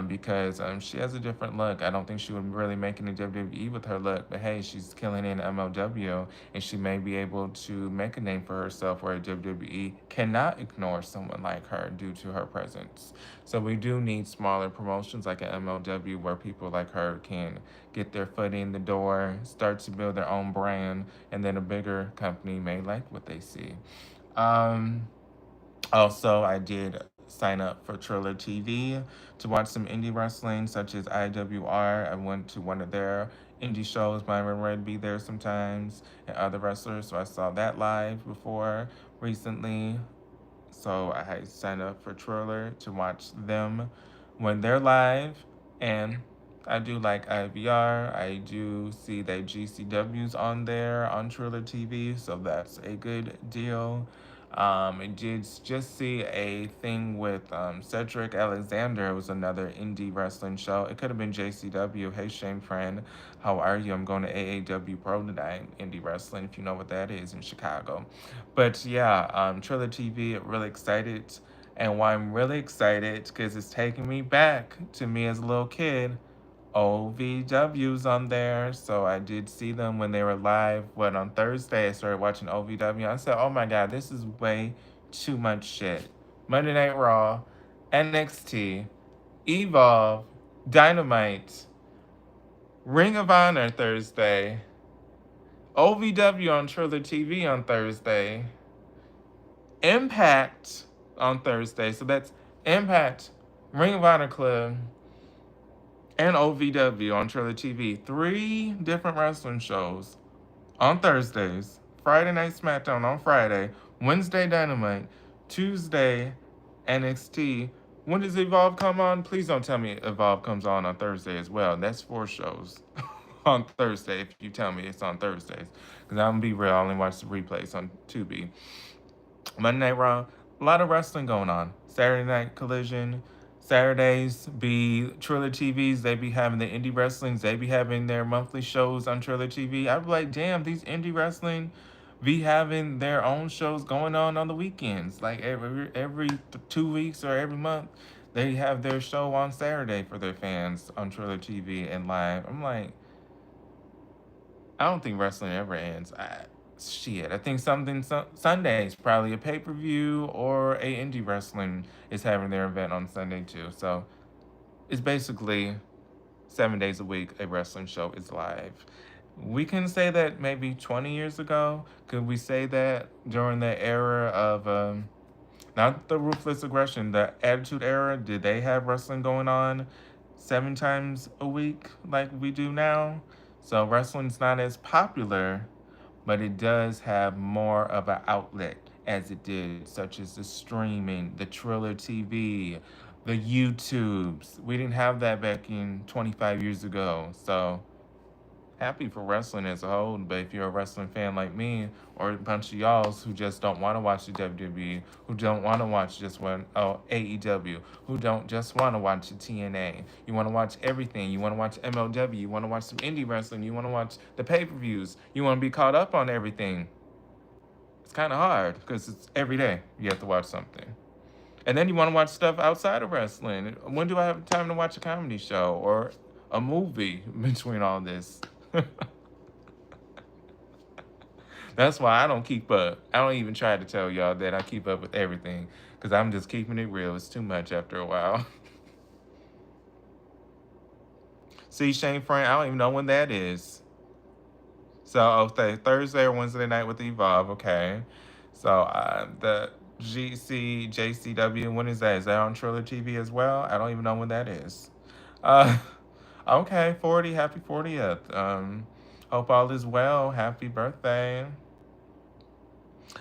because she has a different look. I don't think she would really make it in WWE with her look, but hey, she's killing it in MLW, and she may be able to make a name for herself where WWE cannot ignore someone like her due to her presence. So we do need smaller promotions like an MLW where people like her can get their foot in the door, start to build their own brand, and then a bigger company may like what they see. Also, I did sign up for Triller TV to watch some indie wrestling, such as IWR. I went to one of their indie shows. Myron Red be there sometimes, and other wrestlers. So I saw that live before recently. So I signed up for Triller to watch them when they're live. And I do like IVR. I do see that GCW's on there on Triller TV, so that's a good deal. I did just see a thing with Cedric Alexander. It was another indie wrestling show. It could have been JCW. Hey, Shane friend, how are you? I'm going to AAW Pro tonight, indie wrestling, if you know what that is, in Chicago. But yeah, Triller TV, really excited. And why I'm really excited, because it's taking me back to me as a little kid. OVW's on there. So I did see them when they were live. On Thursday, I started watching OVW. I said, oh my God, this is way too much shit. Monday Night Raw, NXT, Evolve, Dynamite, Ring of Honor Thursday, OVW on Triller TV on Thursday, Impact on Thursday. So that's Impact, Ring of Honor Club, and OVW on Triller TV. 3 different wrestling shows on Thursdays. Friday Night SmackDown on Friday. Wednesday Dynamite. Tuesday NXT. When does Evolve come on? Please don't tell me Evolve comes on Thursday as well. That's 4 shows on Thursday if you tell me it's on Thursdays. Because I'm going to be real, I only watch the replays on Tubi. Monday Night Raw, a lot of wrestling going on. Saturday Night Collision. Saturdays be Triller TVs. They be having the indie wrestlings. They be having their monthly shows on Triller TV. I'd be like, damn, these indie wrestling be having their own shows going on the weekends. Like every 2 weeks or every month, they have their show on Saturday for their fans on Triller TV and live. I'm like, I don't think wrestling ever ends. I think Sundays, probably a pay-per-view or a indie wrestling is having their event on Sunday too. So it's basically 7 days a week a wrestling show is live. We can say that maybe 20 years ago. Could we say that during the era of not the Ruthless Aggression, the Attitude Era? Did they have wrestling going on 7 times a week like we do now? So wrestling's not as popular, but it does have more of an outlet as it did, such as the streaming, the Triller TV, the YouTubes. We didn't have that back in 25 years ago. So happy for wrestling as a whole, but if you're a wrestling fan like me, or a bunch of y'alls who just don't want to watch the WWE, who don't want to watch just AEW, who don't just want to watch the TNA, you want to watch everything, you want to watch MLW, you want to watch some indie wrestling, you want to watch the pay-per-views, you want to be caught up on everything. It's kind of hard, because it's every day you have to watch something. And then you want to watch stuff outside of wrestling. When do I have time to watch a comedy show or a movie between all this? That's why I don't keep up. I don't even try to tell y'all that I keep up with everything, because I'm just keeping it real. It's too much after a while. See, Shane Frank, I don't even know when that is. So, okay, Thursday or Wednesday night with Evolve, okay. So, the JCW, when is that? Is that on Triller TV as well? I don't even know when that is. Okay, 40, happy 40th. Hope all is well. Happy birthday.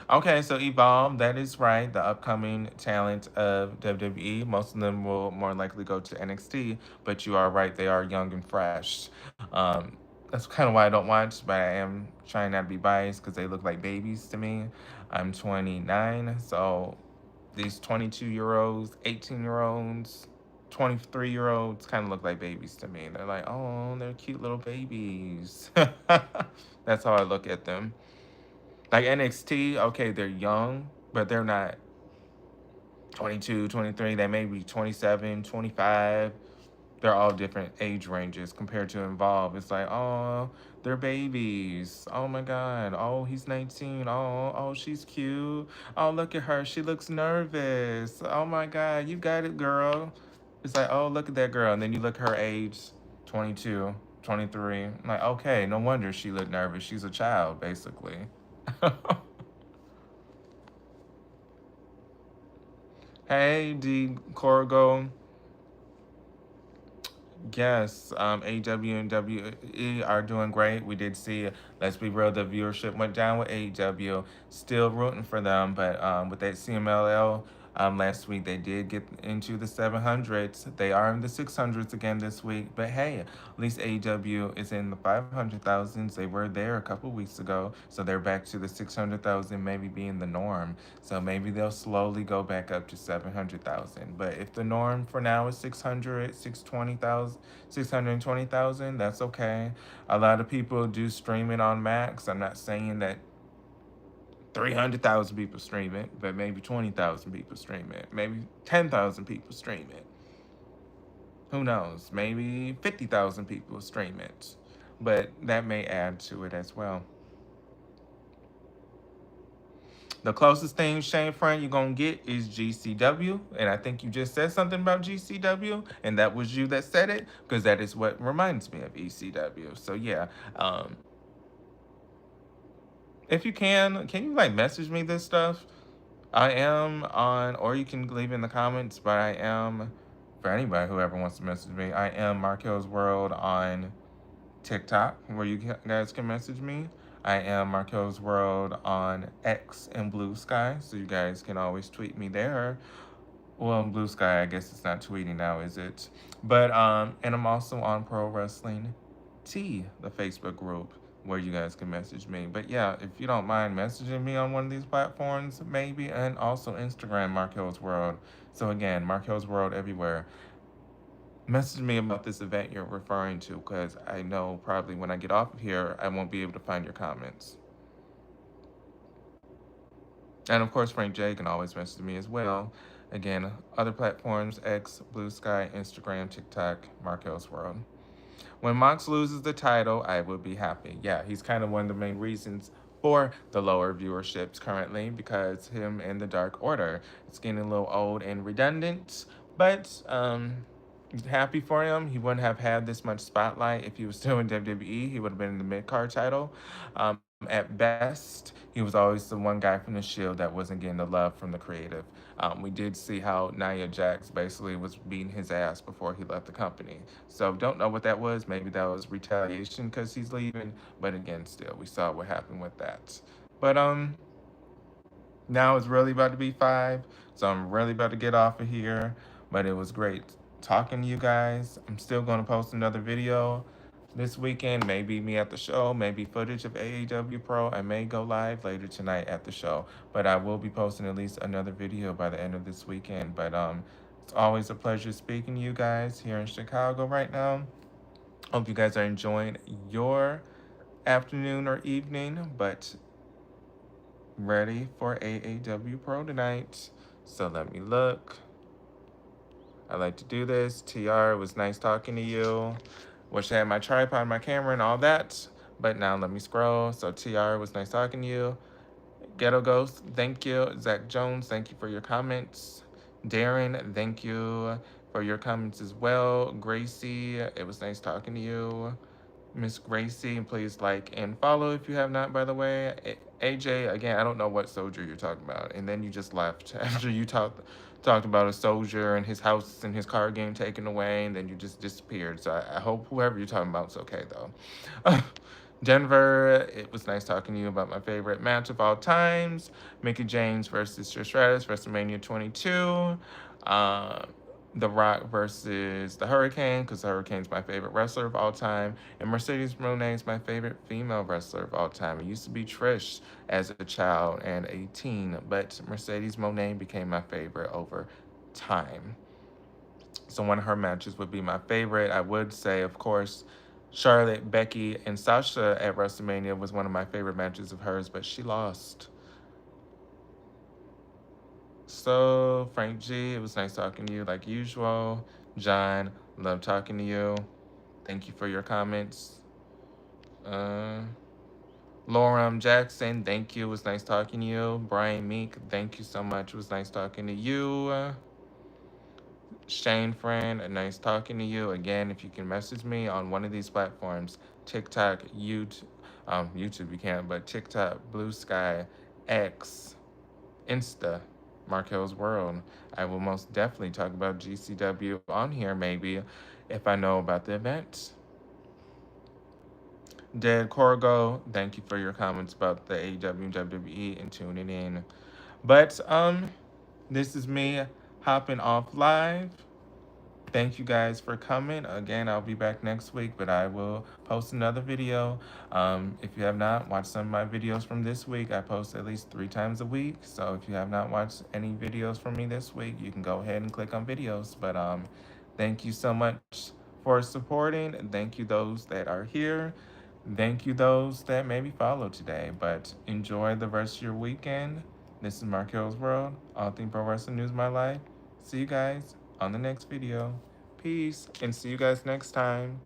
Okay, so Evolve, that is right. The upcoming talent of WWE. Most of them will more likely go to NXT, but you are right. They are young and fresh. That's kind of why I don't watch, but I am trying not to be biased because they look like babies to me. I'm 29, so these 22-year-olds, 18-year-olds, 23-year-olds kind of look like babies to me. They're like, oh, they're cute little babies. That's how I look at them. Like NXT, okay, they're young, but they're not 22, 23. They may be 27, 25. They're all different age ranges compared to Involve. It's like, oh, they're babies. Oh my God. Oh, he's 19. Oh, she's cute. Oh, look at her. She looks nervous. Oh my God, you got it, girl. It's like, oh, look at that girl. And then you look at her age, 22, 23. I'm like, okay, no wonder she looked nervous. She's a child, basically. Hey, D. Corgo. Yes, AEW and WWE are doing great. We did see, let's be real, the viewership went down with AEW. Still rooting for them, but with that CMLL last week, they did get into the 700s. They are in the 600s again this week, but hey, at least AEW is in the 500,000s. They were there a couple weeks ago, so they're back to the 600,000 maybe being the norm. So maybe they'll slowly go back up to 700,000. But if the norm for now is 600, 620,000, 620,000, that's okay. A lot of people do stream it on Max. I'm not saying that 300,000 people stream it, but maybe 20,000 people stream it. Maybe 10,000 people stream it. Who knows? Maybe 50,000 people stream it. But that may add to it as well. The closest thing, Shane Friend, you're going to get is GCW. And I think you just said something about GCW. And that was you that said it. Because that is what reminds me of ECW. So, yeah. If you can you, like, message me this stuff? I am on, or you can leave in the comments, but I am, for anybody who ever wants to message me, I am Marquelworld on TikTok, where you guys can message me. I am Marquelworld on X and Blue Sky, so you guys can always tweet me there. Well, Blue Sky, I guess it's not tweeting now, is it? But and I'm also on Pro Wrestling T, the Facebook group, where you guys can message me. But yeah, if you don't mind messaging me on one of these platforms, maybe, and also Instagram, Markel's World. So again, Markel's World everywhere. Message me about this event you're referring to, because I know probably when I get off of here, I won't be able to find your comments. And of course, Frank J can always message me as well. Again, other platforms, X, Blue Sky, Instagram, TikTok, Markel's World. When Mox loses the title, I would be happy. Yeah, he's kind of one of the main reasons for the lower viewerships currently, because him and the Dark Order. It's getting a little old and redundant, but happy for him. He wouldn't have had this much spotlight if he was still in WWE. He would have been in the mid-card title. At best, he was always the one guy from the Shield that wasn't getting the love from the creative. We did see how Nia Jax basically was beating his ass before he left the company. So don't know what that was. Maybe that was retaliation because he's leaving. But again, still, we saw what happened with that. But now it's really about to be 5, so I'm really about to get off of here. But it was great talking to you guys. I'm still going to post another video this weekend. Maybe me at the show, maybe footage of AEW Pro. I may go live later tonight at the show, but I will be posting at least another video by the end of this weekend. But it's always a pleasure speaking to you guys here in Chicago right now. Hope you guys are enjoying your afternoon or evening, but ready for AEW Pro tonight. So let me look. I like to do this. TR, it was nice talking to you. Wish I had my tripod, my camera, and all that. But now let me scroll. So TR, it was nice talking to you. Ghetto Ghost, thank you. Zach Jones, thank you for your comments. Darren, thank you for your comments as well. Gracie, it was nice talking to you. Miss Gracie, please like and follow if you have not, by the way. AJ, again, I don't know what soldier you're talking about. And then you just left after you talked about a soldier and his house and his car getting taken away, and then you just disappeared. So I hope whoever you're talking about is okay, though. Denver, it was nice talking to you about my favorite match of all times. Mickey James versus Trish Stratus, WrestleMania 22. The Rock versus the Hurricane, because the Hurricane's my favorite wrestler of all time. And Mercedes Moné is my favorite female wrestler of all time. It used to be Trish as a child and a teen, but Mercedes Moné became my favorite over time. So one of her matches would be my favorite. I would say, of course, Charlotte, Becky, and Sasha at WrestleMania was one of my favorite matches of hers, but she lost. So, Frank G, it was nice talking to you like usual. John, love talking to you. Thank you for your comments. Lauren Jackson, thank you. It was nice talking to you. Brian Meek, thank you so much. It was nice talking to you. Shane Friend, nice talking to you. Again, if you can message me on one of these platforms, TikTok, YouTube you can't, but TikTok, Blue Sky, X, Insta, Markel's World. I will most definitely talk about GCW on here, maybe, if I know about the event. Dead Corgo, thank you for your comments about the AEW and WWE and tuning in. But this is me hopping off live. Thank you guys for coming. Again, I'll be back next week, but I will post another video. If you have not watched some of my videos from this week, I post at least 3 times a week. So if you have not watched any videos from me this week, you can go ahead and click on videos. But thank you so much for supporting. Thank you those that are here. Thank you those that maybe follow today. But enjoy the rest of your weekend. This is Markel's World, All Things Pro Wrestling News My Life. See you guys on the next video. Peace, and see you guys next time.